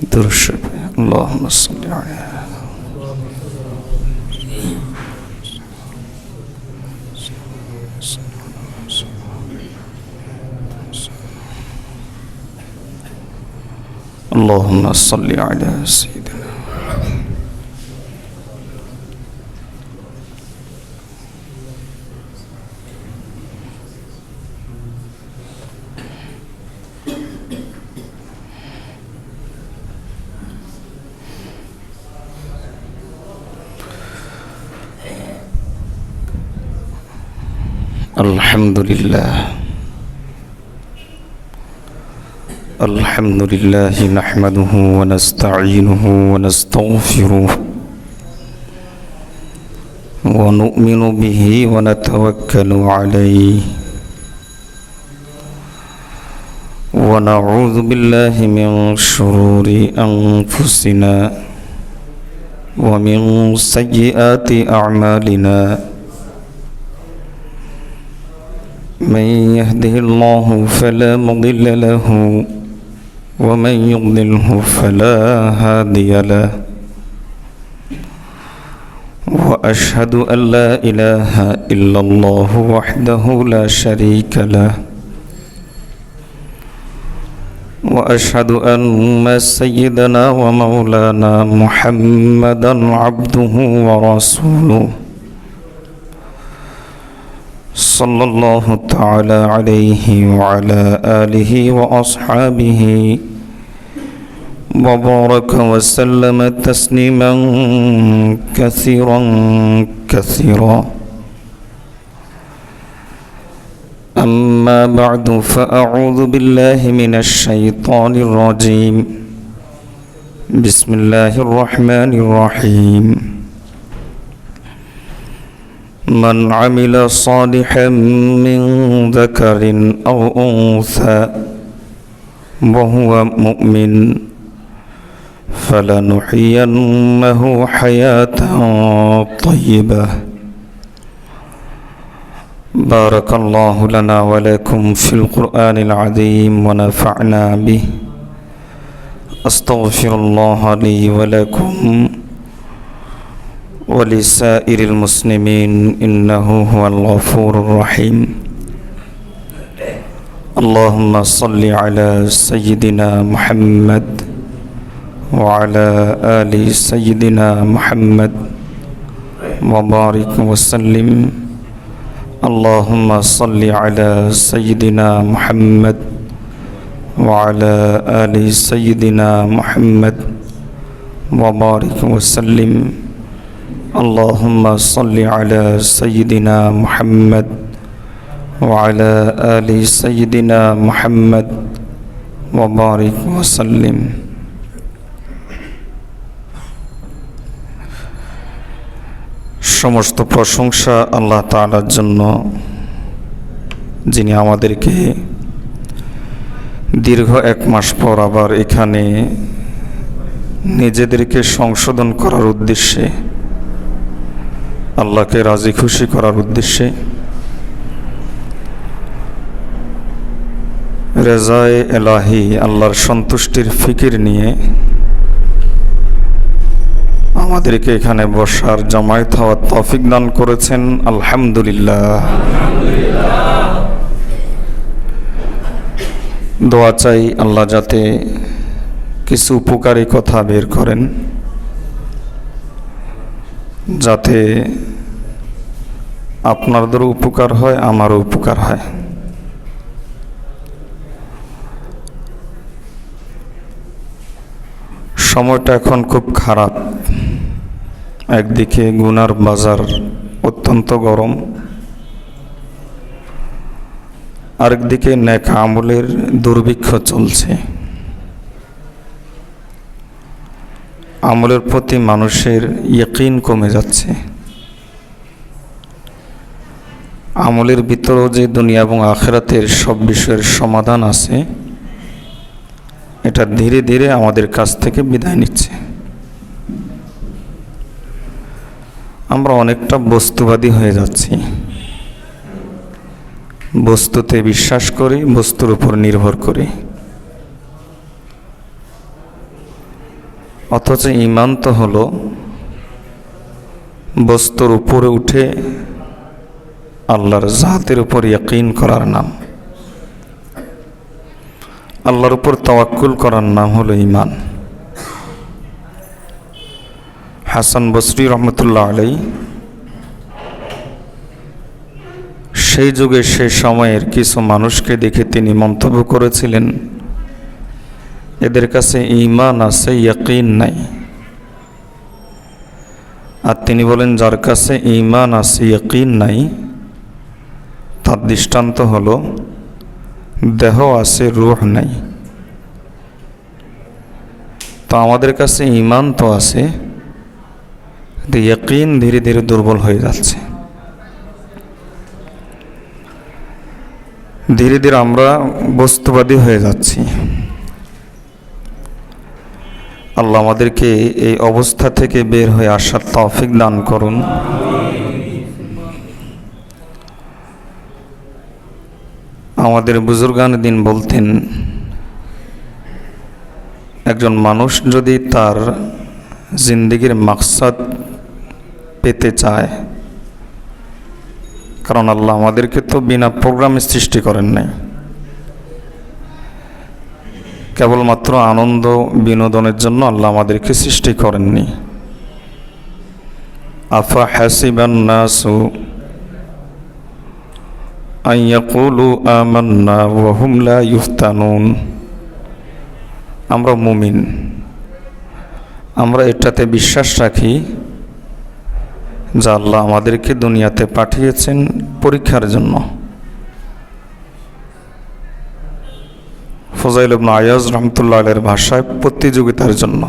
درشب اللهم صل على اللهم صل على سيدنا الحمد لله نحمده ونستعينه ونستغفره ونؤمن به ونتوكل عليه ونعوذ بالله من شرور أنفسنا ومن سيئات أعمالنا من يهده الله فلا مضل له ومن يضلله فلا هادي له وأشهد أن لا إله إلا الله وحده لا شريك له وأشهد أن سيدنا ومولانا محمدا عبده ورسوله صلى الله تعالى عليه وعلى آله وأصحابه وبارك وسلم تسليما كثيرا أما بعد فأعوذ بالله من الشيطان الرجيم بسم الله الرحمن الرحيم من عمل صالحا من ذكر أو أنثى وهو مؤمن فلنحيينه حياة طيبة. بارك الله لنا ولكم في القرآن العظيم ونفعنا به. أستغفر الله لي ولكم ولسائر المسلمين إنه هو الغفور الرحيم. اللهم صل على سيدنا محمد وعلى آل سيدنا محمد وبارك وسلم. اللهم صل على سيدنا محمد وعلى آل سيدنا محمد وبارك وسلم. اللهم صل على سيدنا محمد وعلى آل سيدنا محمد وبارك وسلم. সমস্ত প্রশংসা আল্লাহ তাআলার জন্য, যিনি আমাদেরকে দীর্ঘ 1 মাস পর আবার এখানে নিজেদেরকে সংশোধন করার উদ্দেশ্যে, আল্লাহকে রাজি খুশি করার উদ্দেশ্যে, রেজায়ে এলাহি আল্লাহর সন্তুষ্টির ফিকির নিয়ে আমাদেরকে এখানে বসার জামায়াত হওয়ার তৌফিক দান করেছেন। আলহামদুলিল্লাহ। দোয়া চাই আল্লাহ যাতে কিছু উপকারী কথা বের করেন, যাতে আপনাদেরও উপকার হয়, আমারও উপকার হয়। সময়টা এখন খুব খারাপ। একদিকে গুনার বাজার অত্যন্ত গরম, আরেকদিকে নেক আমলের দুর্ভিক্ষ চলছে। আমলের প্রতি মানুষের ইয়াকিন কমে যাচ্ছে। আমলের ভিতরেও যে দুনিয়া এবং আখিরাতের সব বিষয়ের সমাধান আছে, এটা ধীরে ধীরে আমাদের কাছ থেকে বিদায় নিচ্ছে। আমরা অনেকটা বস্তুবাদী হয়ে যাচ্ছি। বস্তুতে বিশ্বাস করি, বস্তুর উপর নির্ভর করি। অথচ ঈমান তো হলো বস্তুর উপরে উঠে আল্লাহর জাতের উপর ইয়াকিন করার নাম। আল্লাহর উপর তাওয়াক্কুল করার নাম হলো ঈমান। হাসান বসরি রহমতুল্লাহ আলাইহি সেই যুগে সেই সময়ের কিছু মানুষকে দেখে তিনি মন্তব্য করেছিলেন, এদের কাছে ঈমান আছে, ইয়াকিন নাই। আর তিনি বলেন, যার কাছে ঈমান আছে, ইয়াকিন নাই, তার দৃষ্টান্ত হলো দেহ আছে, রূহ নাই। তো আমাদের কাছে ঈমান তো আছে, কিন্তু ইয়াকিন ধীরে ধীরে দুর্বল হয়ে যাচ্ছে। ধীরে ধীরে আমরা বস্তুবাদী হয়ে যাচ্ছি। আল্লাহ আমাদেরকে এই অবস্থা থেকে বের হয়ে আসার তৌফিক দান করুন। আমাদের বুজুর্গান দিন বলতেন, একজন মানুষ যদি তার জিন্দেগির মাকসাদ পেতে চায়, কারণ আল্লাহ আমাদেরকে তো বিনা প্রোগ্রামে সৃষ্টি করেন নাই, কেবলমাত্র আনন্দ বিনোদনের জন্য আল্লাহ আমাদেরকে সৃষ্টি করেননি। আফা হাসিবান নাসু আন ইয়াকুলু আমান্না ওয়া হুম লা ইফতানুন। আমরা মুমিন, আমরা এটাতে বিশ্বাস রাখি যে আল্লাহ আমাদেরকে দুনিয়াতে পাঠিয়েছেন পরীক্ষার জন্য। ফুজাইল ইবনে আয়াজ রহমতুল্লাহ আলাইহির ভাষায় প্রতিযোগিতার জন্য,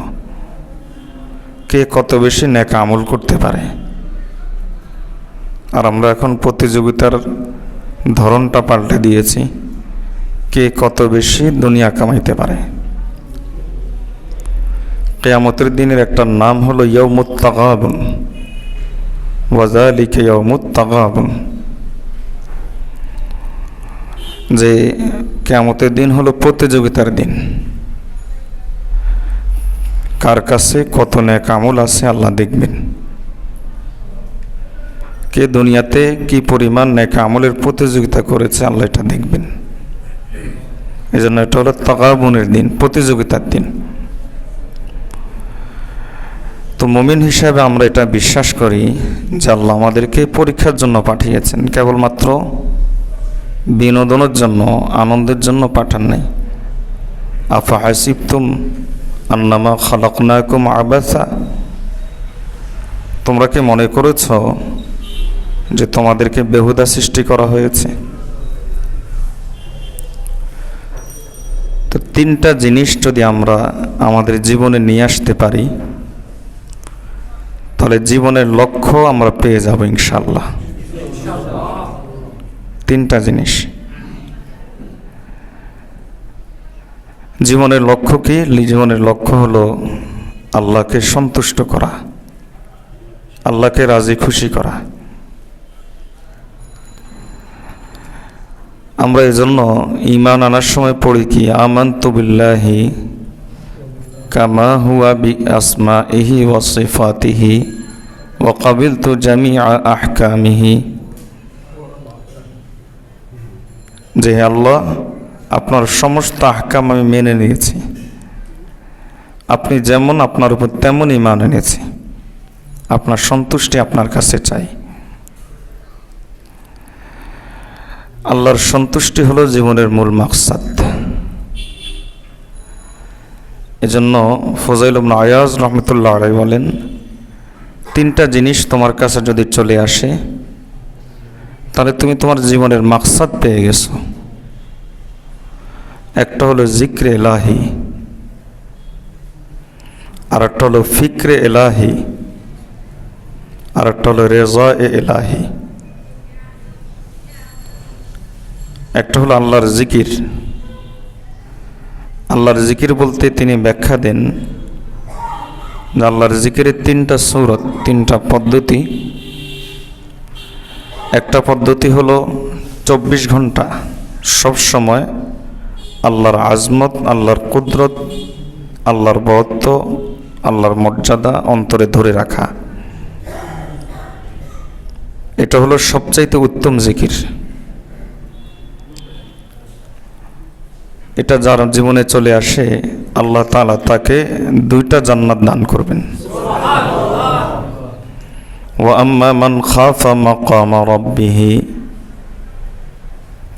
কে কত বেশি নেক আমল করতে পারে। আর আমরা এখন প্রতিযোগিতার ধরনটা পাল্টে দিয়েছি, কে কত বেশি দুনিয়া কামাইতে পারে। কিয়ামতের দিনের একটা নাম হলো ইয়াউমুত তাগাবুন, ওয়া যালিকা ইয়াউমুত তাগাবুন, যে কিয়ামতের দিন হলো প্রতিযোগিতার দিন। কার কাছে কত নেক আমল আছে আল্লাহ দেখবেন, কে দুনিয়াতে কি পরিমাণ নেক আমলের প্রতিযোগিতা করেছে আল্লাহ এটা দেখবেন। এই জন্য এটা হলো তাগাবুনের দিন, প্রতিযোগিতার দিন। তো মুমিন হিসাবে আমরা এটা বিশ্বাস করি যে আল্লাহ আমাদেরকে পরীক্ষার জন্য পাঠিয়েছেন, কেবলমাত্র বিনোদনের জন্য, আনন্দের জন্য পাঠান নাই। আফা হাসিবতুম আন্নামা খালাকনাকুম আবাসা, তোমরা কি মনে করেছ যে তোমাদেরকে বেহুদা সৃষ্টি করা হয়েছে? তো তিনটা জিনিস যদি আমরা আমাদের জীবনে নিয়ে আসতে পারি, তাহলে জীবনের লক্ষ্য আমরা পেয়ে যাব ইনশাআল্লাহ। তিনটা জিনিস। জীবনের লক্ষ্য কি? জীবনের লক্ষ্য হলো আল্লাহকে সন্তুষ্ট করা, আল্লাহকে রাজি খুশি করা। আমরা এজন্য ঈমান আনার সময় পড়ি কি, আমানতু বিল্লাহি কামা হুয়া বি আসমাইহি ওয়া সিফাতিহি ওয়া কাবিলতু জামিআ আহকামিহি। যে আল্লাহ, আপনার সমস্ত আহকাম আমি মেনে নিয়েছি, আপনি যেমন আপনার উপর তেমন ঈমান এনেছি, আপনার সন্তুষ্টি আপনার কাছে চাই। আল্লাহর সন্তুষ্টি হলো জীবনের মূল মাকসাদ। এজন্য ফুজাইল ইবনে আয়াজ রহমতুল্লাহ আলাইহি বলেন, তিনটা জিনিস তোমার কাছে যদি চলে আসে, তাহলে তুমি তোমার জীবনের মাকসাদ পেয়ে গেছো। একটা হলো জিক্রে এলাহি, আর একটা হলো ফিক্রে এলাহি, আর একটা হলো রেজা এলাহি। একটা হলো আল্লাহর জিকির। আল্লাহর জিকির বলতে তিনি ব্যাখ্যা দেন যে আল্লাহর জিকিরের তিনটা সূরত, তিনটা পদ্ধতি। একটা পদ্ধতি হলো 24 ঘন্টা সব সময় আল্লাহর আজমত, আল্লাহর কুদরত, আল্লাহর বরত্ব, আল্লাহর মর্যাদা অন্তরে ধরে রাখা, এটা হলো সবচাইতে উত্তম জিকির। এটা যার জীবনে চলে আসে আল্লাহ তাআলা তাকে 2টা জান্নাত দান করবেন। ওয়া আম্মা মান খাফা মাকামা রাব্বিহি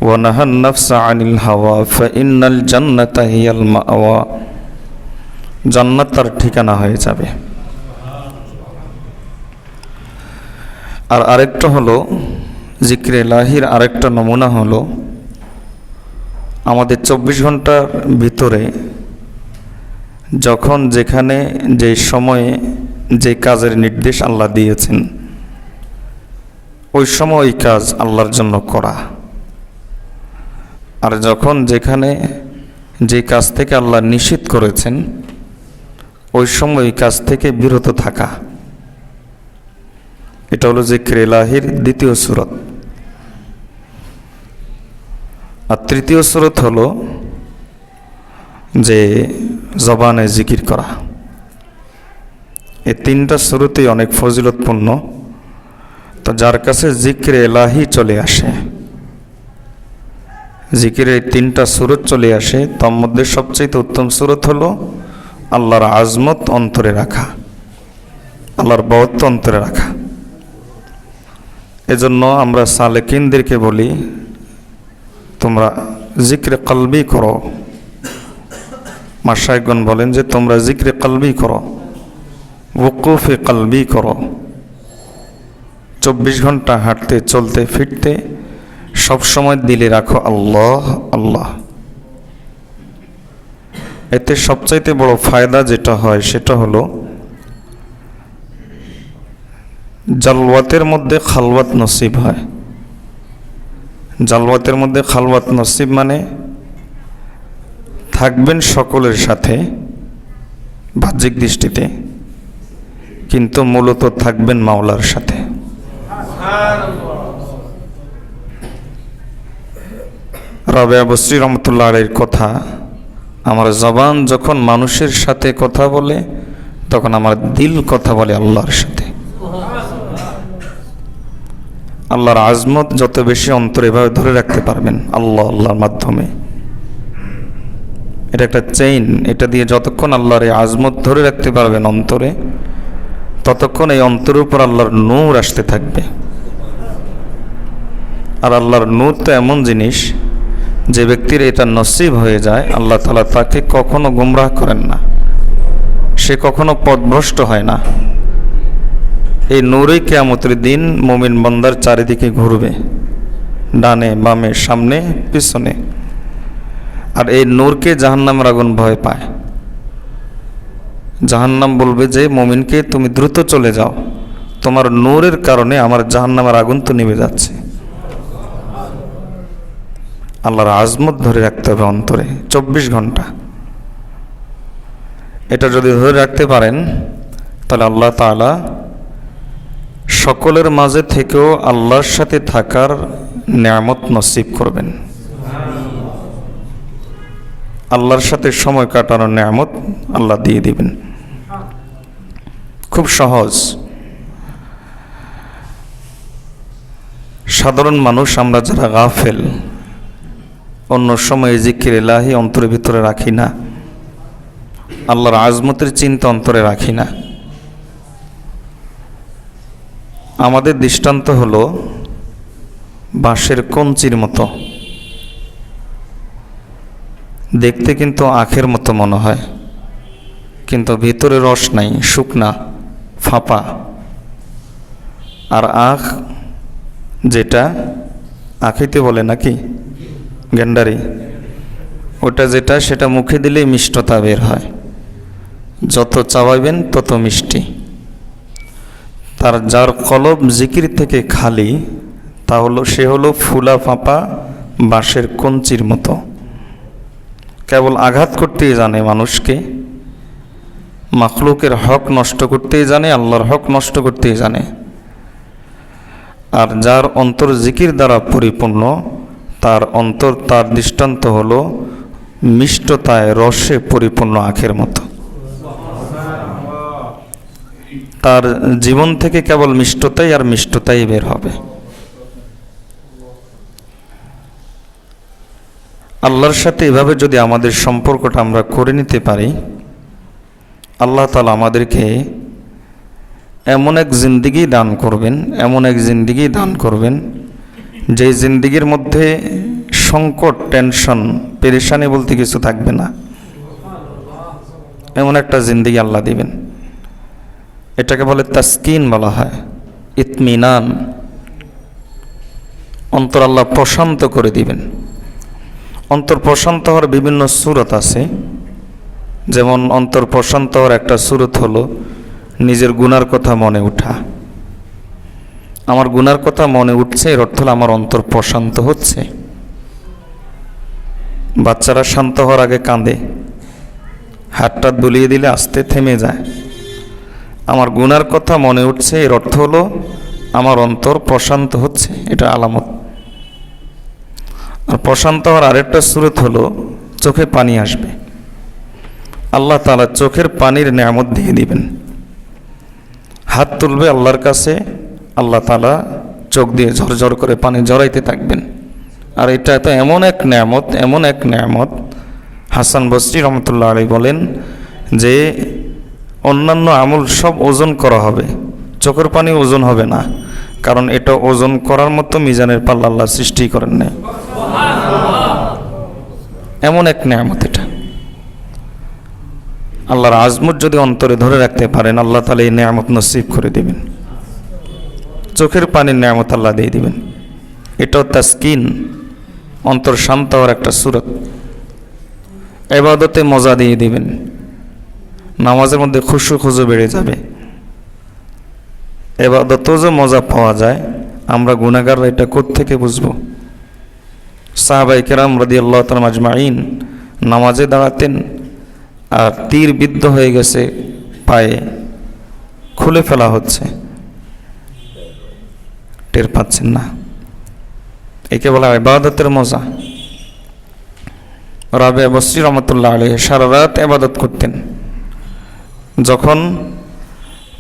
ওয়া নাহান নাফসা আনিল হাওয়া ফাইন্নাল জান্নাতা হিয়াল মাওয়া, জান্নাত তার ঠিকানা হয়ে যাবে। আর আরেকটা হলো জিক্রে ইলাহির আরেকটা নমুনা হলো আমাদের 24 ঘন্টার ভিতরে যখন যেখানে যে সময়ে যে কাজের নির্দেশ আল্লাহ দিয়েছেন ওই সময় ওই কাজ আল্লাহর জন্য করা, আর যখন যেখানে যে কাজ থেকে আল্লাহ নিষেধ করেছেন ওই সময় ওই কাজ থেকে বিরত থাকা, এটা হলো জিক্রে ইলাহির 2য় সূরত। আর 3য় সূরত হলো যে জবানে জিকির করা। এই 3টা সূরতই অনেক ফজিলতপূর্ণ। তো যার কাছে জিক্রে ইলাহি চলে আসে, জিকিরের এই 3টা সূরত চলে আসে, তার মধ্যে সবচেয়ে উত্তম সূরত হলো আল্লাহর আজমত অন্তরে রাখা, আল্লাহর বহত্ব অন্তরে রাখা। এজন্য আমরা সালেকিনদেরকে বলি তোমরা জিক্রে কলবি করো। মাশায়েখগণ বলেন যে তোমরা জিক্রে কলবি করো, ওকুফে কলবি করো। 24 ঘন্টা হাঁটতে চলতে ফিরতে সবসময় দিলে রাখো আল্লাহ আল্লাহ। এতে সবচাইতে বড় ফায়দা যেটা হয় সেটা হলো জালওয়াতের মধ্যে খালওয়াত নসিব হয়। জালওয়াতের মধ্যে খালওয়াত নসিব মানে থাকবেন সকলের সাথে বাহ্যিক দৃষ্টিতে, কিন্তু মূলত থাকবেন মাওলার সাথে। রাবেয়া বসরি রহমতুল্লাহ আলাইহির কথা, আমার জবান যখন মানুষের সাথে কথা বলে তখন আমার দিল কথা বলে আল্লাহর সাথে। আল্লাহর আজমত যত বেশি অন্তরে এভাবে ধরে রাখতে পারবেন আল্লাহ আল্লাহর মাধ্যমে, এটা একটা চেইন, এটা দিয়ে যতক্ষণ আল্লাহর এই আজমত ধরে রাখতে পারবেন অন্তরে, ততক্ষণ এই অন্তরের উপর আল্লাহর নূর আসতে থাকবে। আর আল্লাহর নূর তো এমন জিনিস, যে ব্যক্তির এটা নসিব হয়ে যায় আল্লাহ তাআলা তাকে কখনো গুমরাহ করেন না, সে কখনো পথভ্রষ্ট হয় না। এই নূরই কিয়ামতের দিন মুমিন বান্দার চারিদিকে ঘুরবে, ডানে বামে সামনে পিছনে। আর এই নূরকে জাহান্নামের আগুন ভয় পায়। জাহান্নাম বলবে যে মুমিনকে তুমি দ্রুত চলে যাও, তোমার নূরের কারণে আমার জাহান্নামের আগুন তো নিভে যাচ্ছে। আল্লাহর আজমত ধরে রাখতে হবে অন্তরে 24 ঘন্টা। এটা যদি ধরে রাখতে পারেন তাহলে আল্লাহ তাআলা সকলের মাঝে থেকেও আল্লাহর সাথে থাকার নিয়ামত নসিব করবেন। আল্লাহর সাথে সময় কাটানোর নিয়ামত আল্লাহ দিয়ে দিবেন। খুব সহজ। সাধারণ মানুষ আমরা যারা গাফেল, অন্য সময় জিকির ইলাহি অন্তরের ভিতরে রাখি না, আল্লাহর আজমতের চিন্তা অন্তরে রাখি না। আমাদের দৃষ্টান্ত হলো বাঁশের কঞ্চির মতো, দেখতে কিন্তু আখের মতো মনে হয়, কিন্তু ভিতরে রস নাই, শুকনা ফাঁপা। আর আখ যেটা আখিতে বলে নাকি গেন্ডারি, ওটা যেটা সেটা মুখে দিলেই মিষ্টতা বের হয়, যত চাবাইবেন তত মিষ্টি। তার যার কলব জিকির থেকে খালি, তা হলো সে হলো ফুলা ফাঁপা বাঁশের কঞ্চির মতো, কেবল আঘাত করতেই জানে মানুষকে, মাখলুকের হক নষ্ট করতেই জানে, আল্লাহর হক নষ্ট করতেই জানে। আর যার অন্তর জিকির দ্বারা পরিপূর্ণ, তার অন্তর, তার দৃষ্টান্ত হলো মিষ্টতায় রসে পরিপূর্ণ আখের মতো। তার জীবন থেকে কেবল মিষ্টতাই আর মিষ্টতাই বের হবে। আল্লাহর সাথে এভাবে যদি আমাদের সম্পর্কটা আমরা করে নিতে পারি, আল্লাহ তাআলা আমাদেরকে এমন এক জিন্দেগি দান করবেন, এমন এক জিন্দেগি দান করবেন যেই জিন্দেগির মধ্যে সংকট, টেনশন, পেরেশানি বলতে কিছু থাকবে না। এমন একটা জিন্দেগি আল্লাহ দিবেন। এটাকে বলে তাসকিন বলা হয়, ইতমিনান। অন্তর আল্লাহ প্রশান্ত করে দিবেন। অন্তর প্রশান্ত হওয়ার বিভিন্ন সূরত আছে। যেমন অন্তর প্রশান্ত হওয়ার একটা সূরত হলো নিজের গুনার কথা মনে ওঠা। আমার গুনার কথা মনে উঠছে, এর অর্থ হলো আমার অন্তর প্রশান্ত হচ্ছে। বাচ্চারা শান্ত হওয়ার আগে কাঁদে, হাতটা দুলিয়ে দিলে আস্তে থেমে যায়। আমার গুনার কথা মনে উঠছে, এর অর্থ হলো আমার অন্তর প্রশান্ত হচ্ছে, এটা আলামত। আর প্রশান্ত হওয়ার আরেকটা সূরত হলো চোখে পানি আসবে। আল্লাহ তাআলা চোখের পানির নেয়ামত দিয়ে দিবেন। হাত তুলবে আল্লাহর কাছে, আল্লাহ তাআলা চোখ দিয়ে ঝরঝর করে পানি জড়াইতে থাকবেন। আর এটা তো এমন এক নেয়ামত, এমন এক নেয়ামত, হাসান বসরি রহমতুল্লাহ আলাইহি বলেন যে অন্যান্য আমল সব ওজন করা হবে, চোখের পানি ওজন হবে না, কারণ এটা ওজন করার মতো মিজানের পাল্লা আল্লাহ সৃষ্টি করেন নাই। এমন এক নেয়ামত এটা। আল্লাহর আজমত যদি অন্তরে ধরে রাখতে পারেন, আল্লাহ তাআলা এই নেয়ামত নসিব করে দিবেন। চোখের পানির নেয়ামত আল্লাহ দিয়ে দিবেন। এটাও তাসকিন, অন্তর শান্ত হওয়ার একটা সূরত। ইবাদতে মজা দিয়ে দিবেন। নামাজের মধ্যে খুশু বেড়ে যাবে। ইবাদতেও যে মজা পাওয়া যায়, আমরা গুনাহগাররা এটা কোত্থেকে বুঝবো? সাহাবায়ে কেরাম রাদিয়াল্লাহু তাআলা আজমাইন নামাজে দাঁড়াতেন, আর তীর বিদ্ধ হয়ে গেছে পায়ে, খুলে ফেলা হচ্ছে, টের পাচ্ছেন না। একে বলা ইবাদতের মজা। রাবিয়া বসরি রহমতুল্লাহ আলাইহি সারা রাত ইবাদত করতেন। যখন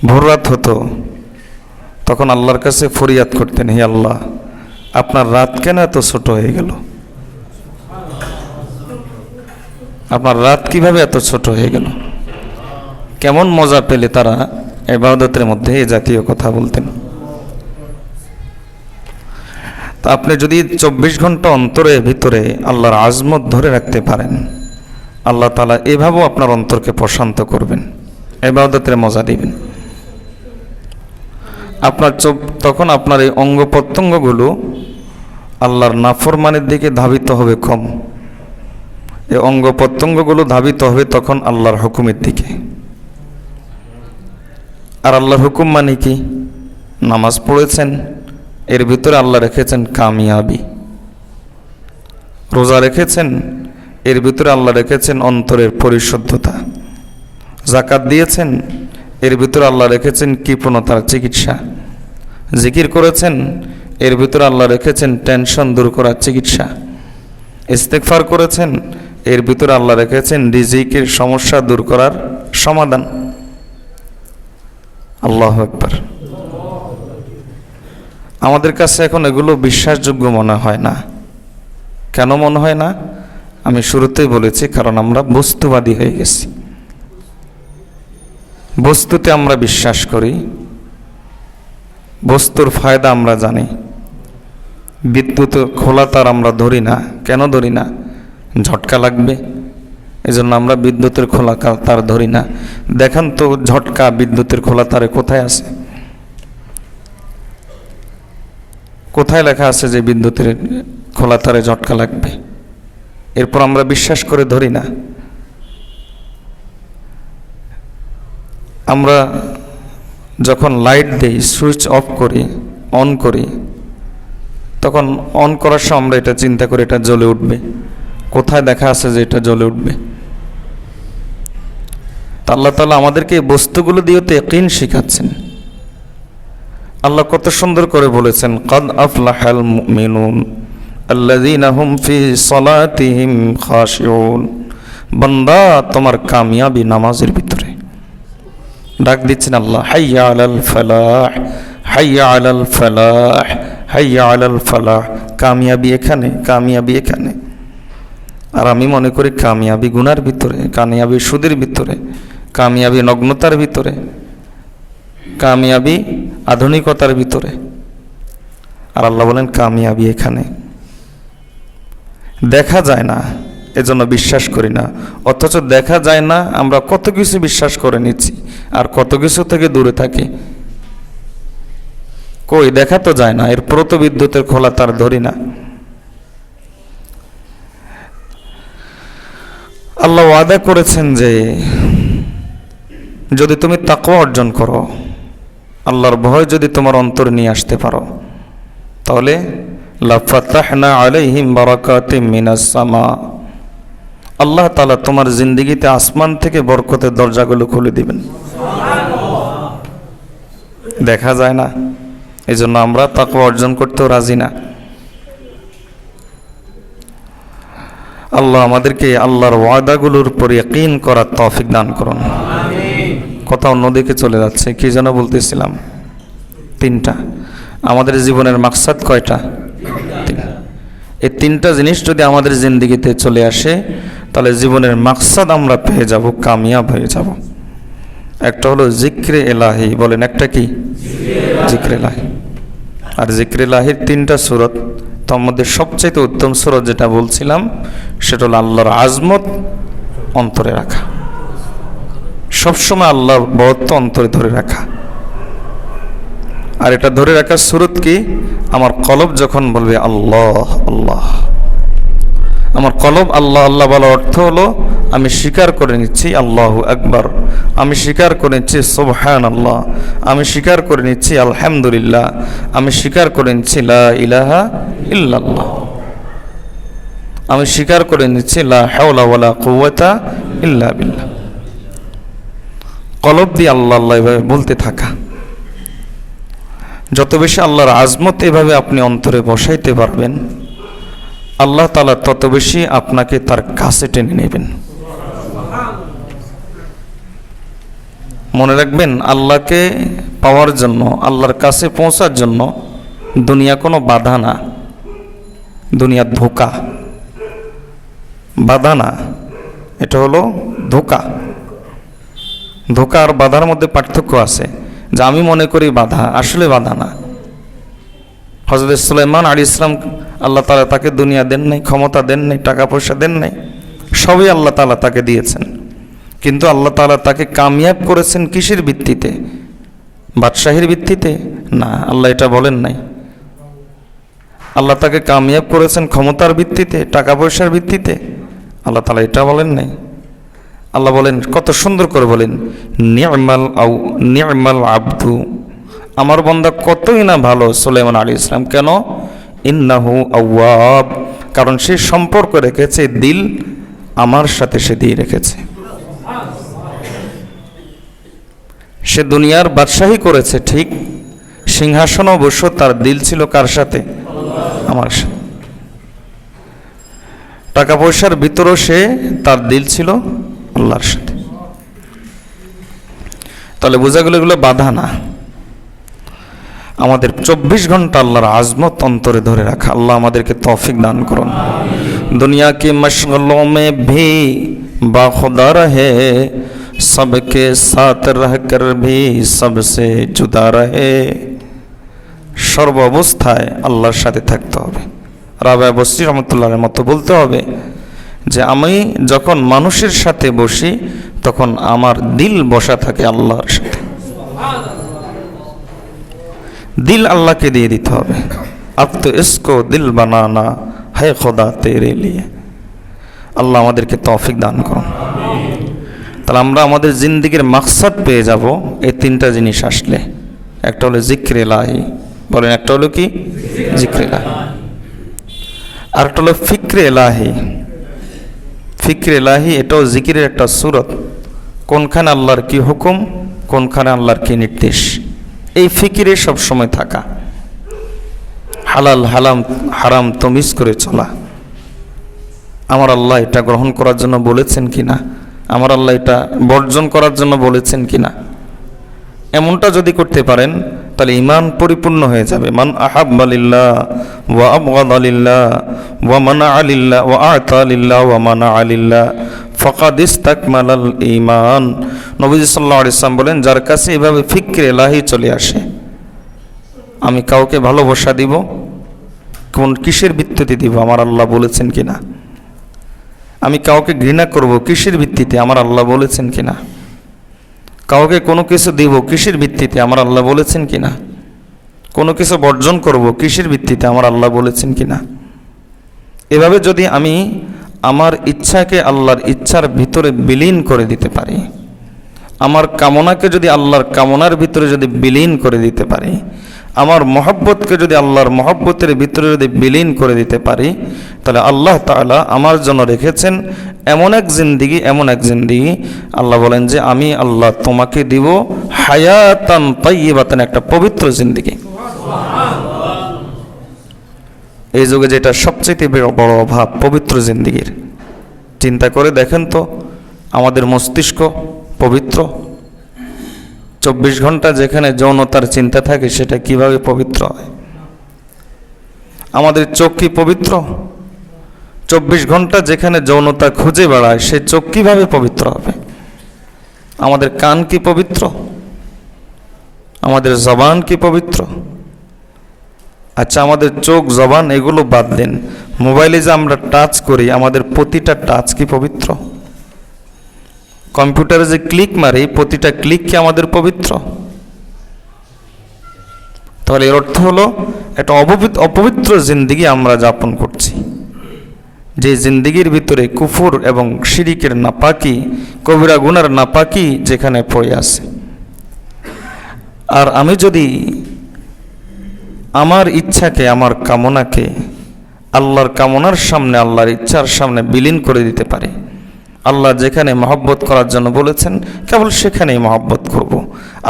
ভোর রাত হতো তখন আল্লাহর কাছে ফরিয়াদ করতেন, হে আল্লাহ, আপনার রাত কেন এত ছোট হয়ে গেল? আপনার রাত কিভাবে এত ছোট হয়ে গেল? কেমন মজা পেলে তারা ইবাদতের মধ্যে এই জাতীয় কথা বলতেন। তা আপনি যদি 24 ঘন্টা অন্তরে ভিতরে আল্লাহর আজমত ধরে রাখতে পারেন, আল্লাহ তাআলা এভাবেও আপনার অন্তরকে প্রশান্ত করবেন, ইবাদতের মজা দিবেন। আপনার তখন আপনার এই অঙ্গ প্রত্যঙ্গগুলো আল্লাহর নাফরমানের দিকে ধাবিত হবে কম। এই অঙ্গ প্রত্যঙ্গগুলো ধাবিত হবে তখন আল্লাহর হুকুমের দিকে। আর আল্লাহর হুকুম মানে কি? নামাজ পড়েছেন, এর ভিতরে আল্লাহ রেখেছেন কামিয়াবি। রোজা রেখেছেন, এর ভিতরে আল্লাহ রেখেছেন অন্তরের পরিশুদ্ধতা। যাকাত দিয়েছেন, এর ভিতরে আল্লাহ রেখেছেন কৃপণতার চিকিৎসা। জিকির করেছেন, এর ভিতরে আল্লাহ রেখেছেন টেনশন দূর করার চিকিৎসা। ইস্তেগফার করেছেন, এর ভিতরে আল্লাহ রেখেছেন রিজিকের সমস্যা দূর করার সমাধান। আল্লাহু আকবার। আমাদের কাছে এখন এগুলো বিশ্বাসযোগ্য মনে হয় না। কেন মনে হয় না? আমি শুরুতেই বলেছি, কারণ আমরা বস্তুবাদী হয়ে গেছি। বস্তুতে আমরা বিশ্বাস করি, বস্তুর ফায়দা আমরা জানি। বিদ্যুৎ খোলা তার আমরা ধরি না। কেন ধরি না? ঝটকা লাগবে, এজন্য আমরা বিদ্যুতের খোলা তার ধরি না। দেখেন তো ঝটকা বিদ্যুতের খোলা তারে কোথায় আছে? কোথায় লেখা আছে যে বিদ্যুতের খোলা তারে ঝটকা লাগবে? এরপর আমরা বিশ্বাস করে ধরি না। আমরা যখন লাইট দেই, সুইচ অফ করি, অন করি, তখন অন করার সময় আমরা এটা চিন্তা করি এটা জ্বলে উঠবে। কোথায় দেখা আছে যে এটা জ্বলে উঠবে? তা আল্লাহ তাআলা আমাদেরকে এই বস্তুগুলো দিয়ে তো ইয়াকিন শিখাচ্ছেন। আল্লাহ কত সুন্দর করে বলেছেন, কাদ আফলাহাল মুমিনুন আল্লাযীনা হুম ফি সালাতিহিম খাশিউন। বান্দা, তোমার কামিয়াবি নামাজের ভিতরে। ডাক দিচ্ছেন আল্লাহ, হাইয়া আলাল ফালাহ, হাইয়া আলাল ফালাহ, হাইয়া আলাল ফালাহ। কামিয়াবি এখানে, কামিয়াবি এখানে। আর আমি মনে করি কামিয়াবি গুনার ভিতরে, কামিয়াবি সুদের ভিতরে, কামিয়াবি নগ্নতার ভিতরে, কামিয়াবি আধুনিকতার ভিতরে। আর আল্লাহ বলেন কামিয়াবি এখানে। দেখা যায় না, এজন্য বিশ্বাস করি না। অথচ দেখা যায় না, আমরা কত কিছু বিশ্বাস করে নিচ্ছি আর কত কিছু থেকে দূরে থাকি। কই, দেখা তো যায় না, এরপরও তো বিদ্যুতের খোলা তার ধরি না। আল্লাহ ওয়াদা করেছেন যে যদি তুমি তাকওয়া অর্জন করো, আল্লাহর ভয় যদি তোমার অন্তরে নিয়ে আসতে পারো, তাহলে লাফাতাহনা আলাইহিম বারাকাতিম মিনাস সামা, আল্লাহ তাআলা তোমার জিন্দেগিতে আসমান থেকে বরকতের দরজাগুলো খুলে দিবেন। দেখা যায় না, এই জন্য আমরা তাকওয়া অর্জন করতেও রাজি না। আল্লাহ আমাদেরকে আল্লাহর ওয়াদাগুলোর উপর ইয়াকিন করার তৌফিক দান করুন। কথা অন্যদিকে চলে যাচ্ছে, কি যেন বলতেছিলাম? তিনটা। আমাদের জীবনের মাকসাদ কয়টা? এই তিনটা জিনিস যদি আমাদের জিন্দেগিতে চলে আসে, তাহলে জীবনের মাকসাদ আমরা পেয়ে যাব, কামিয়াব হয়ে যাব। একটা হলো জিক্রে এলাহি, বলেন একটা কি? জিক্রে এলাহি। আর জিক্রে এলাহির তিনটা সূরত, তার মধ্যে সবচেয়ে উত্তম সূরত যেটা বলছিলাম সেটা হলো আল্লাহর আজমত অন্তরে রাখা, সবসময় আল্লাহর বড়ত্ব অন্তরে ধরে রাখা। আর এটা ধরে রাখার সূরত কি? আমার কলব যখন বলবে আল্লাহ আল্লাহ, আমার কলব আল্লাহ আল্লাহ বলার অর্থ হলো আমি স্বীকার করে নিচ্ছি আল্লাহু আকবার, আমি স্বীকার করে নিচ্ছি সুবহানাল্লাহ, আমি স্বীকার করে নিচ্ছি আলহামদুলিল্লাহ, আমি স্বীকার করে নিচ্ছি লা ইলাহা ইল্লাল্লাহ, আমি স্বীকার করে নিচ্ছি লা হাওলা ওয়ালা কুওয়াতা ইল্লা বিল্লাহ। কলব দিয়ে আল্লাহ আল্লাহ এভাবে বলতে থাকা। যত বেশি আল্লাহর আজমত এভাবে আপনি অন্তরে বসাইতে পারবেন, আল্লাহ তাআলা তত বেশি আপনাকে তার কাছে টেনে নেবেন। মনে রাখবেন, আল্লাহকে পাওয়ার জন্য, আল্লাহর কাছে পৌঁছার জন্য দুনিয়া কোনো বাধা না, দুনিয়া ধোঁকা, বাধা না, এটা হলো ধোঁকা। ধোঁকা আর বাধার মধ্যে পার্থক্য আছে। যা আমি মনে করি বাধা, আসলে বাধা না। হযরত সুলাইমান আলাইহিস সালাম, আল্লাহ তাআলা তাকে দুনিয়া দেন নাই, ক্ষমতা দেন নাই, টাকা পয়সা দেন নাই, সবই আল্লাহ তাআলা তাকে দিয়েছেন। কিন্তু আল্লাহ তাআলা তাকে কামিয়াব করেছেন কিসের ভিত্তিতে? বাদশাহীর ভিত্তিতে না, আল্লাহ এটা বলেন নাই। আল্লাহ তাকে কামিয়াব করেছেন ক্ষমতার ভিত্তিতে, টাকা পয়সার ভিত্তিতে, আল্লাহ তাআলা এটা বলেন নাই। আল্লাহ বলেন, কত সুন্দর করে বলেন, নি'মাল আবদু, আমার বান্দা কতই না ভালো সুলাইমান আলাইহিস সালাম। কেন? ইন্নাহু আওয়াব, কারণ সে সম্পর্ক রেখেছে, দিল আমার সাথে সে দিয়ে রেখেছে। সে দুনিয়ার বাদশাহী করেছে ঠিক, সিংহাসন অবশ্য তার দিল ছিল কার সাথে? আমার সাথে। টাকা পয়সার ভিতরও সে তার দিল ছিল আল্লাহর সাথে। তাহলে বোঝা গেল এগুলো বাধা না। আমাদের 24 ঘন্টা আল্লাহর আজমত অন্তরে ধরে রাখা। আল্লাহ আমাদেরকে তৌফিক দান করুন। দুনিয়া की मशगलों में भी बाखुदा रहे, सबके साथ रहकर भी सबसे जुदा रहे। সর্ব অবস্থায় আল্লাহর সাথে থাকতে হবে। রাবেয়া বসরি রহমতুল্লাহর মতো বলতে হবে যে আমি যখন মানুষের সাথে বসি তখন আমার দিল বসা থাকে আল্লাহর সাথে। দিল আল্লাহকে দিয়ে দিতে হবে। अब तो इसको दिल बनाना है खुदा तेरे लिए। আল্লাহ আমাদেরকে তৌফিক দান করুন। তাহলে আমরা আমাদের জিন্দেগির মাকসাদ পেয়ে যাব এই তিনটা জিনিস আসলে। একটা হলো জিক্রে ইলাহি, বলেন একটা হলো কি? জিক্রে ইলাহি। আর একটা হলো ফিক্রে ইলাহি। ফিক্রে ইলাহি এটাও জিকিরের একটা সূরত। কোনখানে আল্লাহর কি হুকুম, কোনখানে আল্লাহর কি নির্দেশ, এই ফিকিরে সব সময় থাকা। হালাল হারাম তমিজ করে চলা। আমার আল্লাহ এটা গ্রহণ করার জন্য বলেছেন কিনা, আমার আল্লাহ এটা বর্জন করার জন্য বলেছেন কিনা, এমনটা যদি করতে পারেন তাহলে ঈমান পরিপূর্ণ হয়ে যাবে। মান আহাব্বা লিল্লাহ ওয়া আবগাদা লিল্লাহ ওয়া মানাআ লিল্লাহ ওয়া আ'তা লিল্লাহ ওয়া মানাআ লিল্লাহ ফাকাদ ইসতাকমালাল ঈমান। নবীজি সাল্লাল্লাহু আলাইহি ওয়াসাল্লাম বলেন, যার কাছে এভাবে ফিকরে ইলাহি চলে আসে, আমি কাউকে ভালোবাসা দিব, কোন কিসের ভিত্তিতে দিব, আমার আল্লাহ বলেছেন কিনা। আমি কাউকে ঘৃণা করব, কিসের ভিত্তিতে, আমার আল্লাহ বলেছেন কিনা। কাউকে কোনো কিছু দিব, কিসের ভিত্তিতে, আমার আল্লাহ বলেছেন কিনা। কোনো কিছু বর্জন করব, কিসের ভিত্তিতে, আমার আল্লাহ বলেছেন কিনা। এভাবে যদি আমি আমার ইচ্ছাকে আল্লাহর ইচ্ছার ভিতরে বিলীন করে দিতে পারি, আমার কামনাকে যদি আল্লাহর কামনার ভিতরে যদি বিলীন করে দিতে পারি, আমার মহব্বতকে যদি আল্লাহর মহব্বতের ভিতরে যদি বিলীন করে দিতে পারি, তাহলে আল্লাহ তাআলা আমার জন্য রেখেছেন এমন এক জিন্দিগি। আল্লাহ বলেন যে আমি আল্লাহ তোমাকে দিব হায়াতান তাইয়্যিবাতান, একটা পবিত্র জিন্দিগি। এই যুগে যেটা সবচেয়ে বড় অভাব, পবিত্র জিন্দিগির। চিন্তা করে দেখেন তো, আমাদের মস্তিষ্ক পবিত্র? 24 ঘন্টা যেখানে যৌনতার চিন্তা থাকে সেটা কিভাবে পবিত্র হয়? আমাদের চোখ কি পবিত্র? 24 ঘন্টা যেখানে যৌনতা খুঁজে বেড়ায় সে চোখ কিভাবে পবিত্র হবে? আমাদের কান কি পবিত্র? আমাদের জবান কি পবিত্র? আচ্ছা, আমাদের চোখ জবান এগুলো বাদ দেন, মোবাইলে যে আমরা টাচ করি, আমাদের প্রতিটা টাচ কি পবিত্র? কম্পিউটারে যে ক্লিক মারি, প্রতিটা ক্লিক কি আমাদের পবিত্র? তাহলে এর অর্থ হলো একটা অপবিত্র জিন্দিগি আমরা যাপন করছি, যে জিন্দিগির ভিতরে কুফর এবং শিরিকের নাপাকি, কবিরা গুনার নাপাকি যেখানে পড়ে আছে। আর আমি যদি আমার ইচ্ছাকে, আমার কামনাকে আল্লাহর কামনার সামনে, আল্লাহর ইচ্ছার সামনে বিলীন করে দিতে পারি, আল্লাহ যেখানে মহব্বত করার জন্য বলেছেন কেবল সেখানেই মহব্বত করব।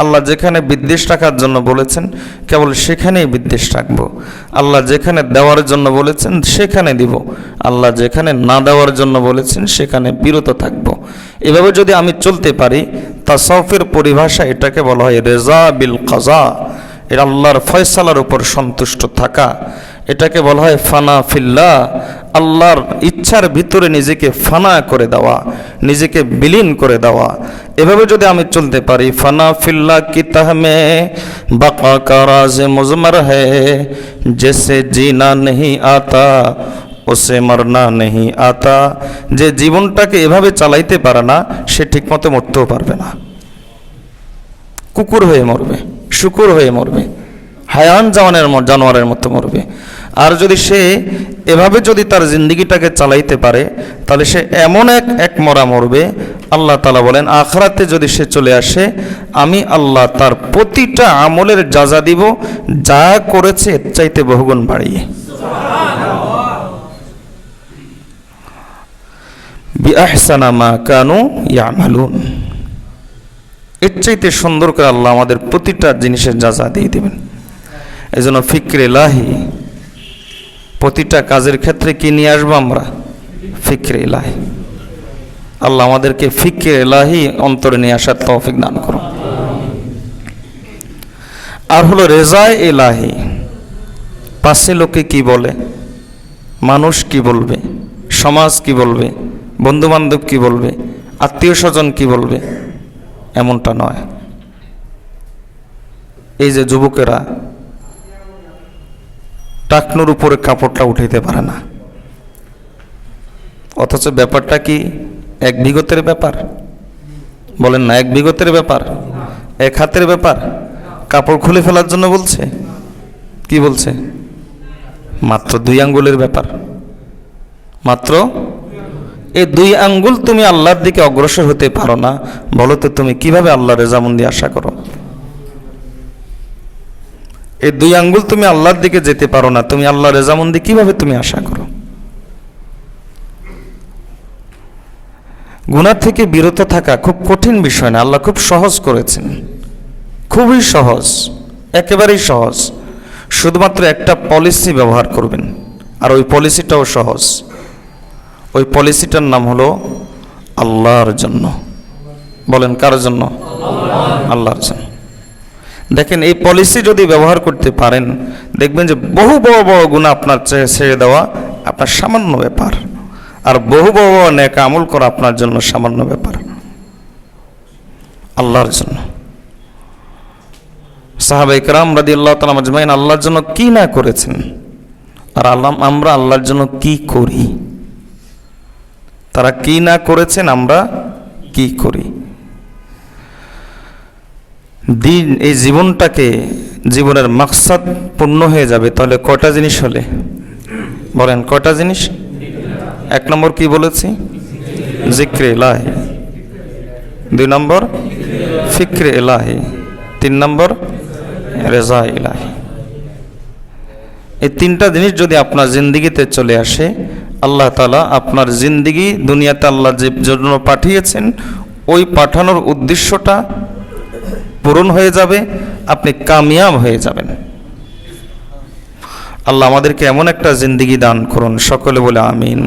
আল্লাহ যেখানে বিদ্বেষ রাখার জন্য বলেছেন কেবল সেখানেই বিদ্বেষ রাখব। আল্লাহ যেখানে দেওয়ার জন্য বলেছেন সেখানে দিব, আল্লাহ যেখানে না দেওয়ার জন্য বলেছেন সেখানে বিরত থাকব। এভাবে যদি আমি চলতে পারি, তাসাউফের পরিভাষা এটাকে বলা হয় রেজা বিল কাজা, এটা আল্লাহর ফয়সালার উপর সন্তুষ্ট থাকা। এটাকে বলা হয় ফানা ফিল্লাহ, আল্লাহর ইচ্ছার ভিতরে নিজেকে ফানা করে দেওয়া, নিজেকে বিলীন করে দেওয়া। এভাবে যদি আমি চলতে পারি, ফানা ফিল্লাহ কি তাহমে বাকা কা রাজ মুজমর হ্যায়, জেসে জিনা নেহি আতা ওসে মরনা নেহি আতা। যে জীবনটাকে এভাবে চালাইতে পারে না সে ঠিকমতো মরতেও পারবে না, কুকুর হয়ে মরবে, শুকুর হয়ে মরবে, হায়ান জানোয়ারের মতো মরবে। আর যদি সে এভাবে যদি তার জিন্দিগিটাকে চালাইতে পারে, তাহলে সে এমন এক মরা মরবে। আল্লাহ তাআলা বলেন আখিরাতে যদি সে চলে আসে, আমি আল্লাহ তার প্রতিটা আমলের যাজা দিব যা করেছে এর চাইতে বহুগুণ বাড়িয়ে। বিআহসানা মা কানু ইয়ামালুন, এর চাইতে সুন্দর করে আল্লাহ আমাদের প্রতিটা জিনিসের যাজা দিয়ে দেবেন। এই জন্য ফিকরে ইলাহি, প্রতিটা কাজের ক্ষেত্রে কি নিয়ে আসবো আমরা? ফিকরে ইলাহি। আল্লাহ আমাদেরকে ফিকরে ইলাহি অন্তরে নিয়ে আসার তৌফিক দান করুন। আর হলো রেজায়ে ইলাহি। পাশে লোকে কি বলে, মানুষ কি বলবে, সমাজ কি বলবে, বন্ধু বান্ধব কি বলবে, আত্মীয় স্বজন কি বলবে, এমনটা নয়। এই যে যুবকেরা টাকনুর উপরে কাপড়টা উঠাইতে পারে না, অথচ ব্যাপারটা কি এক বিগতের ব্যাপার? বলেন না, এক বিগতের ব্যাপার, এক হাতের ব্যাপার। কাপড় খুলে ফেলার জন্য বলছে, কি বলছে? মাত্র 2 আঙ্গুলের ব্যাপার, মাত্র এই 2 আঙ্গুল তুমি আল্লাহর দিকে অগ্রসর হতে পারো না, বলো তো তুমি কিভাবে আল্লাহর রেজামন্দি আশা করো? এই 2 আঙ্গুল তুমি আল্লাহর দিকে যেতে পারো না, তুমি আল্লাহর রেজামন্দি কিভাবে তুমি আশা করো? গুনাহ থেকে বিরত থাকা খুব কঠিন বিষয় না, আল্লাহ খুব সহজ করেছেন, খুবই সহজ, একেবারেই সহজ। শুধুমাত্র একটা পলিসি ব্যবহার করবেন, আর ওই পলিসিটাও সহজ। ওই পলিসিটার নাম হলো আল্লাহর জন্য। বলেন কার জন্য? আল্লাহর জন্য। দেখেন, এই পলিসি যদি ব্যবহার করতে পারেন, দেখবেন যে বহু বড় বড় গুনাহ আপনার ছেড়ে দেওয়া আপনার সামান্য ব্যাপার, আর বহু বড় বড় নেক আমল করা আপনার জন্য সামান্য ব্যাপার আল্লাহর জন্য। সাহাবায়ে কেরাম রাদিয়াল্লাহু তাআলা আজমাইন আল্লাহর জন্য কি না করেছেন, আর আমরা আল্লাহর জন্য কি করি। তারা কি না করেছেন, আমরা কি করি। দিন এই জীবনটাকে, জীবনের মাকসাদ পূর্ণ হয়ে যাবে তাহলে কয়টা জিনিস হলে বলেন, কয়টা জিনিস? এক নম্বর কি বলেছি? জিক্রে ইলাহি। 2 নম্বর ফিক্রে ইলাহি। 3 নম্বর রেজা ইলাহি। এই 3টা জিনিস যদি আপনার জিন্দিগিতে চলে আসে, আল্লাহ তাআলা আপনার জিন্দিগি দুনিয়াতে আল্লাহ যে জন্য পাঠিয়েছেন ওই পাঠানোর উদ্দেশ্যটা পূরণ হয়ে যাবে, আপনি কামিয়াব হয়ে যাবেন। আল্লাহ আমাদেরকে এমন একটা জিন্দিগি দান করুন, সকলে বলে আমিন।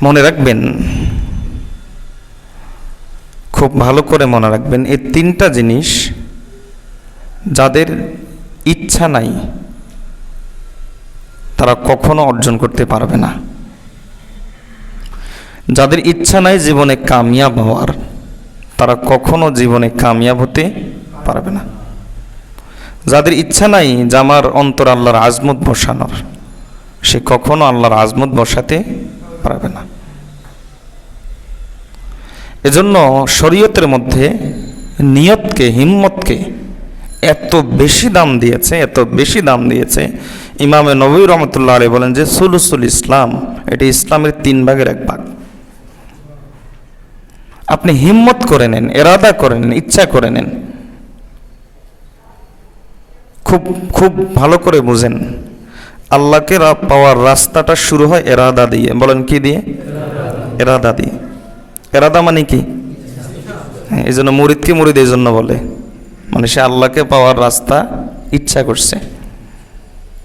মনে রাখবেন, খুব ভালো করে মনে রাখবেন, এই 3টা জিনিস যাদের ইচ্ছা নাই তারা কখনো অর্জন করতে পারবে না। যাদের ইচ্ছা নাই জীবনে কামিয়াব হওয়ার, তারা কখনো জীবনে কামিয়াব হতে পারবে না। যাদের ইচ্ছা নাই যে আমার অন্তর আল্লাহর আজমত বসানোর, সে কখনো আল্লাহর আজমত বসাতে পারবে না। এজন্য শরীয়তের মধ্যে নিয়তকে, হিম্মতকে এত বেশি দাম দিয়েছে, এত বেশি দাম দিয়েছে। ইমামে নববী রহমতুল্লাহ আলাইহি বলেন যে সুলুসুল ইসলাম, এটি ইসলামের 3 ভাগের 1 ভাগ। আপনি হিম্মত করে নেন, এরাদা করে নেন, ইচ্ছা করে নেন। খুব খুব ভালো করে বুঝেন, আল্লাহকে পাওয়ার রাস্তাটা শুরু হয় এরাদা দিয়ে। বলেন কি দিয়ে? এরাদা দিয়ে। এরাদা মানে কি? এই জন্য মুরিদকে মুরিদ এই জন্য বলে, মানে সে আল্লাহকে পাওয়ার রাস্তা ইচ্ছা করছে,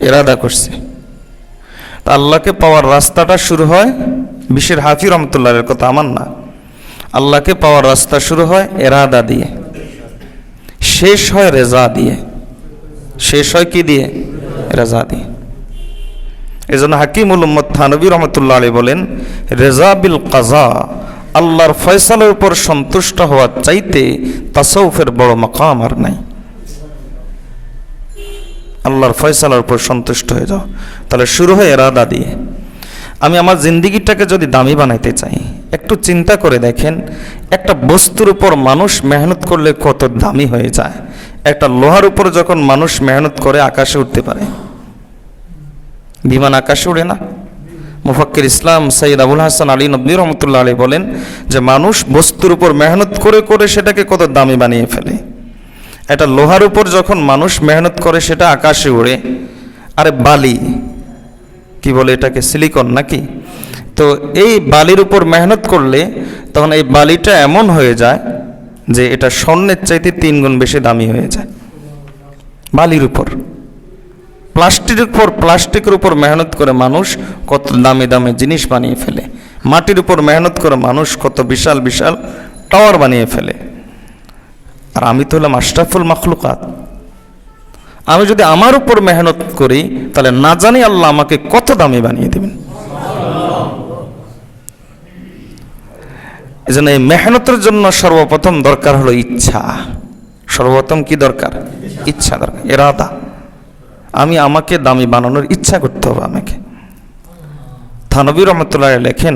এরাদা করছে। তা আল্লাহকে পাওয়ার রাস্তাটা শুরু হয়, বিশের হাফি রহমতুল্লাহের কথা, আমার না। আল্লাহকে পাওয়ার রাস্তা শুরু হয় এরাদা দিয়ে, শেষ হয় রেজা দিয়ে। শেষ হয় কি দিয়ে? রেজা দিয়ে। এজন্য হাকিমুল উম্মত থানবী রহমতুল্লাহ আলাইহি বলেন, রেজা বিল কাজা, আল্লাহর ফয়সালার উপর সন্তুষ্ট হওয়ার চাইতে তাসাউফের বড় মাকাম আর নাই। আল্লাহর ফয়সালার উপর সন্তুষ্ট হয়ে যাও। তাহলে শুরু হয় এরাদা দিয়ে। আমি আমার জিন্দিগিটাকে যদি দামি বানাইতে চাই, একটু চিন্তা করে দেখেন, একটা বস্তুর উপর মানুষ মেহনত করলে কত দামি হয়ে যায়। একটা লোহার উপর যখন মানুষ মেহনত করে আকাশে উঠতে পারে, বিমান আকাশে উড়ে না? মুফাক্কির ইসলাম সৈয়দ আবুল হাসান আলী নদভী রহমতুল্লাহ আলাইহি বলেন যে মানুষ বস্তুর উপর মেহনত করে করে সেটাকে কত দামি বানিয়ে ফেলে। একটা লোহার উপর যখন মানুষ মেহনত করে সেটা আকাশে উড়ে। আরে বালি কি বলে এটাকে, সিলিকন নাকি? তো এই বালির উপর মেহনত করলে তখন এই বালিটা এমন হয়ে যায় যে এটা স্বর্ণের চাইতে 3 গুণ বেশি দামি হয়ে যায়। বালির উপর, প্লাস্টিকের উপর মেহনত করে মানুষ কত দামি দামি জিনিস বানিয়ে ফেলে। মাটির উপর মেহনত করে মানুষ কত বিশাল বিশাল টাওয়ার বানিয়ে ফেলে। আর আমি তো হলাম আশরাফুল মাখলুকাত। আমি যদি আমার উপর মেহনত করি তাহলে না জানি আল্লাহ আমাকে কত দামি বানিয়ে দেবেন। এজন্য এই মেহনতের জন্য সর্বপ্রথম দরকার হলো ইচ্ছা। সর্বপ্রথম কি দরকার? ইচ্ছা দরকার, এরাদা। আমি আমাকে দামি বানানোর ইচ্ছা করতে হবে আমাকে। থানবী রহমতুল্লাহ লেখেন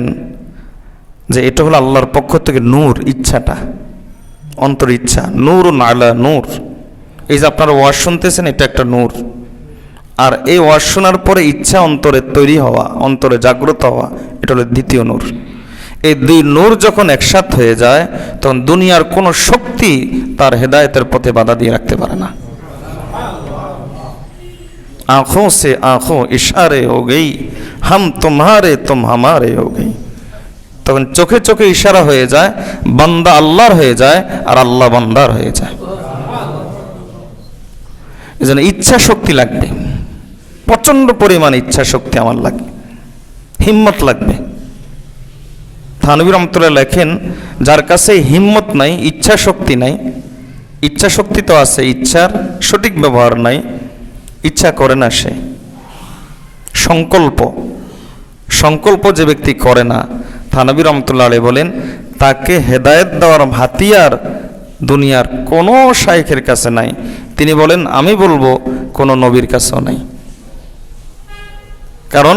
যে এটা হলো আল্লাহর পক্ষ থেকে নূর, ইচ্ছাটা, অন্তর ইচ্ছা। নূর নালা নূর। এই যে আপনারা ওয়াজ শুনতেছেন, এটা একটা নূর। আর এই ওয়াজ শোনার পরে ইচ্ছা অন্তরে তৈরি হওয়া, অন্তরে জাগ্রত হওয়া, এটা হলো দ্বিতীয় নূর। এই 2 নূর যখন একসাথ হয়ে যায় তখন দুনিয়ার কোনো শক্তি তার হেদায়েতের পথে বাধা দিয়ে রাখতে পারে না। आँखों से आँखों इशारे हो गई, हम तुम्हारे तुम हमारे हो गई। তখন চোখে চোখে ইশারা হয়ে যায়, বান্দা আল্লাহর হয়ে যায় আর আল্লাহ বান্দার হয়ে যায়। এজন্য ইচ্ছা শক্তি লাগবে, প্রচন্ড পরিমাণ ইচ্ছা শক্তি আমার লাগবে, হিম্মত লাগবে। থানভী রহমতুল্লাহ লেখেন, যার কাছে হিম্মত নাই, ইচ্ছা শক্তি নাই, ইচ্ছা শক্তি তো আছে, ইচ্ছার সঠিক ব্যবহার নাই, ইচ্ছা করে না সে, সংকল্প যে ব্যক্তি করে না, থানভী রহমতুল্লাহ আলাইহি বলেন তাকে হেদায়েত দেওয়ার হাতিয়ার দুনিয়ার কোনো শাইখের কাছে নাই। তিনি বলেন আমি বলবো কোনো নবীর কাছেও নাই। কারণ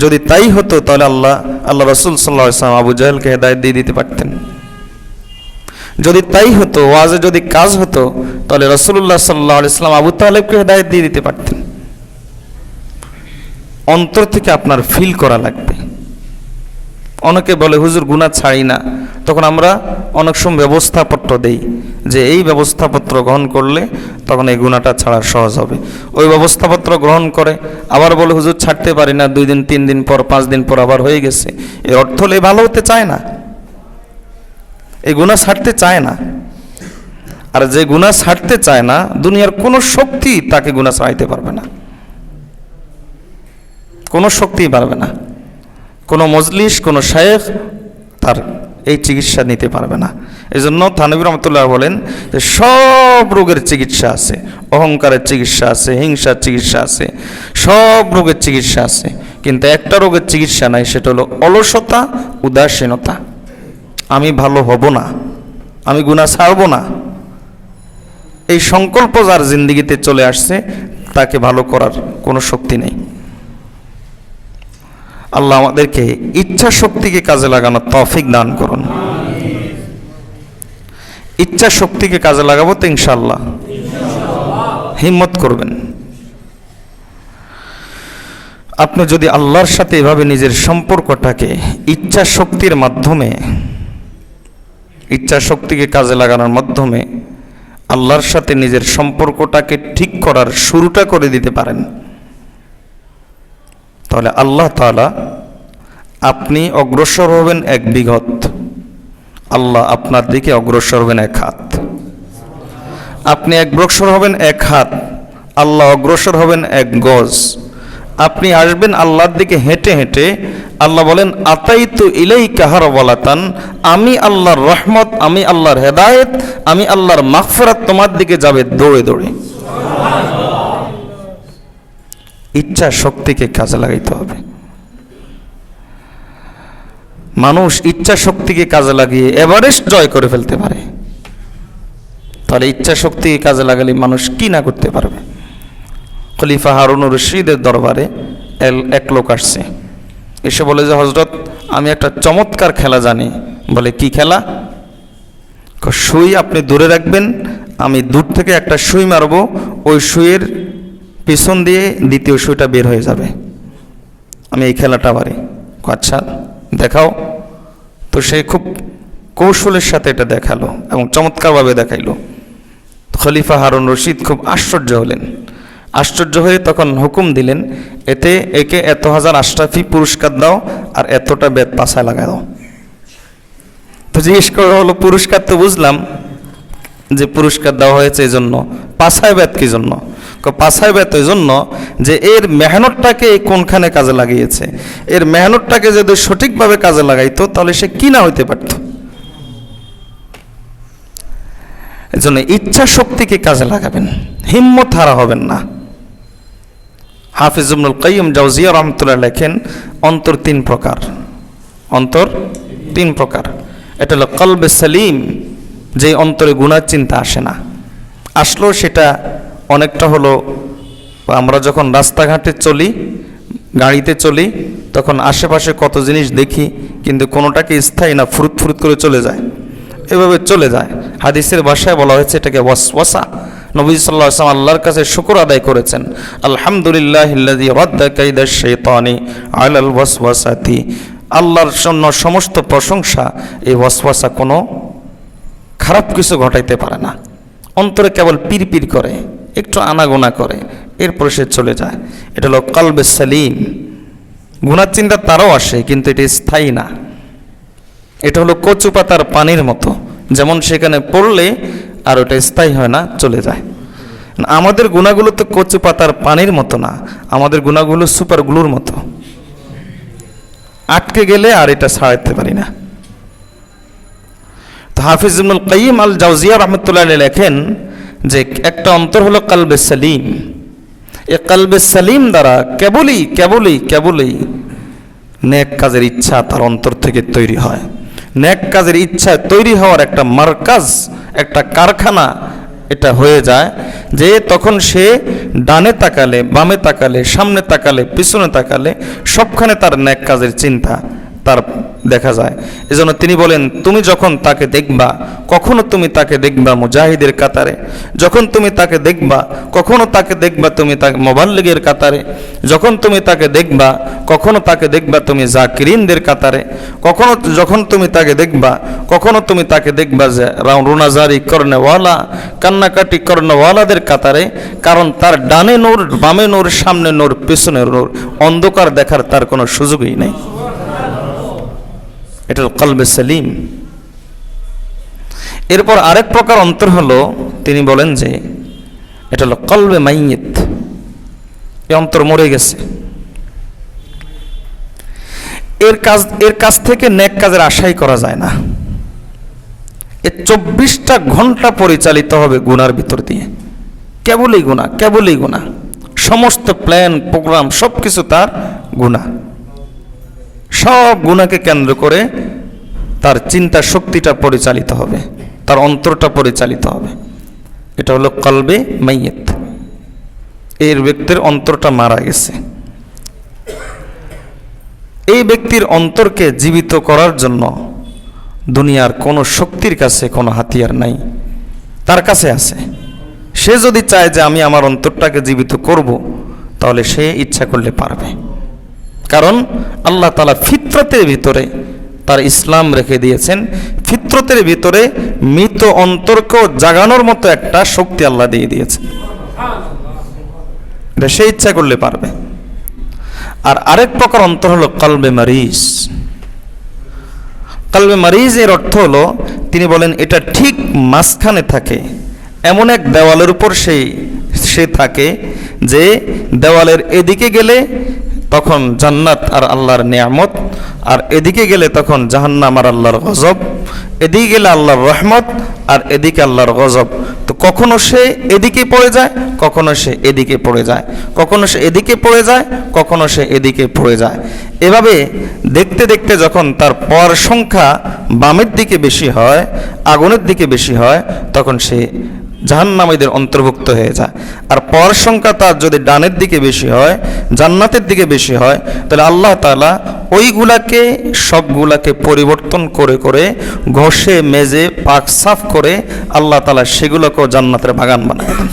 যদি তাই হতো তাহলে আল্লাহ রাসূল সাল্লাল্লাহু আলাইহি ওয়াসাল্লাম আবু জাহেলকে হেদায়েত দিয়ে দিতে পারতেন। যদি তাই হতো, ওয়াজে যদি কাজ হতো, তাহলে রাসূলুল্লাহ সাল্লাল্লাহু আলাইহি ওয়াসাল্লাম আবু তালেবকে হেদায়েত দিয়ে দিতে পারতেন। অন্তর থেকে আপনার ফিল করা লাগবে। অনেকে বলে হুজুর গুনাহ ছাড়ি না, তখন আমরা অনেক সময় ব্যবস্থাপত্র দেই যে এই ব্যবস্থাপত্র গ্রহণ করলে তখন এই গুনাহটা ছাড়া সহজ হবে। ওই ব্যবস্থাপত্র গ্রহণ করে আবার বলে হুজুর ছাড়তে পারি না, 2 দিন 3 দিন পর 5 দিন পর আবার হয়ে গেছে। এর অর্থ হলে ভালো হতে চায় না, এই গুনাহ ছাড়তে চায় না। আর যে গুনাহ ছাড়তে চায় না, দুনিয়ার কোনো শক্তি তাকে গুনাহ ছাড়াইতে পারবে না, কোনো শক্তিই পারবে না। কোনো মজলিস, কোনো শায়েখ তার এই চিকিৎসা নিতে পারবে না। এই জন্য থানভী রহমতুল্লাহ বলেন যে সব রোগের চিকিৎসা আছে, অহংকারের চিকিৎসা আছে, হিংসার চিকিৎসা আছে, সব রোগের চিকিৎসা আছে, কিন্তু একটা রোগের চিকিৎসা নাই, সেটা হলো অলসতা, উদাসীনতা। আমি ভালো হব না, আমি গুনাহ ছাড়ব না, এই সংকল্প যার জিন্দেগিতে চলে আসছে তাকে ভালো করার কোনো শক্তি নেই। আল্লাহ আমাদেরকে ইচ্ছা শক্তিকে কাজে লাগানোর তৌফিক দান করুন। ইচ্ছা শক্তিকে কাজে লাগাবো তো ইনশাআল্লাহ, হিম্মত করবেন। আপনি যদি আল্লাহর সাথে এভাবে নিজের সম্পর্কটাকে ইচ্ছা শক্তির মাধ্যমে, ইচ্ছা শক্তিকে কাজে লাগানোর মাধ্যমে আল্লাহর সাথে নিজের সম্পর্কটাকে ঠিক করার শুরুটা করে দিতে পারেন, তাহলে আল্লাহ তাআলা, আপনি অগ্রসর হবেন 1 বিঘত, আল্লাহ আপনার দিকে অগ্রসর হবেন 1 হাত। আপনি অগ্রসর হবেন 1 হাত, আল্লাহ অগ্রসর হবেন 1 গজ। আপনি আসবেন আল্লাহর দিকে হেঁটে হেঁটে, আল্লাহ বলেন আতাইতু ইলাইকা হারওয়ালাতান, আমি আল্লাহর রহমত, আমি আল্লাহর হেদায়েত, আমি আল্লাহর মাগফিরাত তোমার দিকে যাবে দৌড়ে দৌড়ে। ইচ্ছা শক্তিকে কাজে লাগাইতে হবে। মানুষ ইচ্ছা শক্তিকে কাজে লাগিয়ে এভারেস্ট জয় করে ফেলতে পারে, তাহলে ইচ্ছা শক্তিকে কাজে লাগালে মানুষ কি না করতে পারবে। খলিফা হারুনুর রশিদের দরবারে এক লোক আসছে, এসে বলে যে হযরত আমি একটা চমৎকার খেলা জানি। বলে কি খেলা? সুই আপনি দূরে রাখবেন, আমি দূর থেকে একটা সুই মারবো, ওই সুইয়ের পিছন দিয়ে দ্বিতীয় সুইটা বের হয়ে যাবে, আমি এই খেলাটা পারি। আচ্ছা দেখাও। তো সে খুব কৌশলের সাথে এটা দেখালো এবং চমৎকারভাবে দেখাইলো। খলিফা হারুন রশিদ খুব আশ্চর্য হলেন। আশ্চর্য হয়ে তখন হুকুম দিলেন, একে এত হাজার আশরাফি পুরস্কার দাও আর এতটা বেত পাছায় লাগাই দাও। তো জিজ্ঞেস করা হলো পুরস্কার তো বুঝলাম যে পুরস্কার দেওয়া হয়েছে এই জন্য, পাছায় বেত কি জন্য? পাছায় বেত এই জন্য যে এর মেহনতটাকে কোনখানে কাজে লাগিয়েছে, এর মেহনতটাকে যদি সঠিকভাবে কাজে লাগাইতো তাহলে সে কি না হইতে পারত। এই জন্য ইচ্ছা শক্তিকে কাজে লাগাবেন, হিম্মত হারা হবেন না। হাফিজ ইবনুল কাইয়্যিম জাওজিয়া রাহমাতুল্লাহ লেখেন, অন্তর 3 প্রকার, অন্তর 3 প্রকার। এটা হলো কলবে সালিম, যে অন্তরে গুনাহ চিন্তা আসে না, আসলো সেটা অনেকটা হলো আমরা যখন রাস্তাঘাটে চলি, গাড়িতে চলি, তখন আশেপাশে কত জিনিস দেখি কিন্তু কোনোটাকে স্থায়ী না, ফুরুত ফুরুত করে চলে যায়, এভাবে চলে যায়। হাদিসের ভাষায় বলা হয়েছে এটাকে ওয়াসওয়াসা। নবী সাল্লাল্লাহু আলাইহি ওয়াসাল্লাম আল্লাহর কাছে শুকর আদায় করেছেন, আলহামদুলিল্লাহিল্লাযী রাদ্দা কাইদাশ শাইতানি আলাল ওয়াসওয়াসাতি। আল্লাহর জন্য সমস্ত প্রশংসা, এই ওয়াসওয়াসা কোনো খারাপ কিছু ঘটাইতে পারে না। অন্তরে কেবল পিরপির করে, একটু আনাগোনা করে, এরপরে সে চলে যায়। এটা হলো কলবে সালিম। গুনাহ চিন্তা তারও আসে কিন্তু এটা স্থায়ী না। এটা হলো কচু পাতার পানির মতো, যেমন সেখানে পড়লে আর ওটা স্থায়ী হয় না, চলে যায়। আমাদের গুনাহগুলো তো কচু পাতার পানির মতো না, আমাদের গুনাহগুলো সুপার গ্লুর মতো। আটকে গেলে আর এটা ছাড়াতে পারি না। তো হাফিজ ইবনুল কাইয়িম আল জাওজিয়া রাহমাতুল্লাহ আলাইহি লেখেন যে একটা অন্তর হলো কলবে সালিম। এই কলবে সালিম দ্বারা কেবলই নেক কাজের ইচ্ছা তার অন্তর থেকে তৈরি হয়। নেক কাজের ইচ্ছা তৈরি হওয়ার একটা মার্কাজ, একটা কারখানা এটা হয়ে যায়, যে তখন সে ডানে তাকালে, বামে তাকালে, সামনে তাকালে, পিছনে তাকালে সবখানে তার নেক কাজের চিন্তা তার দেখা যায়। এজন্য তিনি বলেন, তুমি যখন তাকে দেখবা, কখনো তুমি তাকে দেখবা মুজাহিদের কাতারে, যখন তুমি তাকে দেখবা কখনো তাকে দেখবা তুমি তাকে মুবাল্লিগের কাতারে, যখন তুমি তাকে দেখবা কখনো তাকে দেখবা তুমি জাকিরিনদের কাতারে, যখন তুমি তাকে দেখবা কখনো তুমি তাকে দেখবা যে রুনাজারি করনেওয়ালা, কান্নাকাটি করনেওয়ালাদের কাতারে। কারণ তার ডানে নূর, বামে নূর, সামনে নূর, পিছনে নূর, অন্ধকার দেখার তার কোনো সুযোগই নেই। এটা কলবে সালিম। এরপর আরেক প্রকার অন্তর হলো, তিনি বলেন যে এটা হলো কলবে মাইয়িত। এই অন্তর মরে গেছে। এর কাছ থেকে নেক কাজের আশাই করা যায় না। 24টা ঘন্টা পরিচালিত হবে গুনার ভিতর দিয়ে, কেবলই গুনাহ, সমস্ত প্ল্যান প্রোগ্রাম সবকিছু তার গুনাহ। সব গুনাহকে কেন্দ্র করে তার চিন্তা শক্তিটা পরিচালিত হবে, তার অন্তরটা পরিচালিত হবে। এটা হলো কলবে মাইয়িত। এর ব্যক্তির অন্তরটা মারা গেছে। এই ব্যক্তির অন্তরকে জীবিত করার জন্য দুনিয়ার কোনো শক্তির কাছে কোনো হাতিয়ার নাই, তার কাছে আছে। সে যদি চায় যে আমি আমার অন্তরটাকে জীবিত করব, তাহলে সে ইচ্ছা করলে পারবে। কারণ আল্লাহ তাআলা ফিতরতের ভিতরে তার ইসলাম রেখে দিয়েছেন। ফিতরতের ভিতরে মৃত অন্তরকেও জাগানোর মতো একটা শক্তি আল্লাহ দিয়ে দিয়েছেন। এটা সে ইচ্ছা করলে পারবে। আর আরেক প্রকার অন্তর হলো কলবে মারিজ। কলবে মারিজ এর অর্থ হলো, তিনি বলেন এটা ঠিক মাঝখানে থাকে, এমন এক দেওয়ালের উপর সে থাকে যে দেওয়ালের এদিকে গেলে তখন জান্নাত আর আল্লাহর নিয়ামত, আর এদিকে গেলে তখন জাহান্নাম আর আল্লাহর গজব, এদিকে গেলে আল্লাহর রহমত আর এদিকে আল্লাহর গজব। তো কখনো সে এদিকে পড়ে যায়, কখনো সে এদিকে পড়ে যায়, কখনো সে এদিকে পড়ে যায়, কখনো সে এদিকে পড়ে যায়। এভাবে দেখতে দেখতে যখন তার পর সংখ্যা বামের দিকে বেশি হয়, আগুনের দিকে বেশি হয়, তখন সে জাহান্নামীদের অন্তর্ভুক্ত হয়ে যায়। আর পর সংখ্যা তার যদি ডানের দিকে বেশি হয়, জান্নাতের দিকে বেশি হয়, তাহলে আল্লাহ তাআলা ওইগুলাকে সবগুলাকে পরিবর্তন করে করে ঘষে মেজে পাক সাফ করে আল্লাহ তাআলা সেগুলোকেও জান্নাতের বাগান বানায় দেন।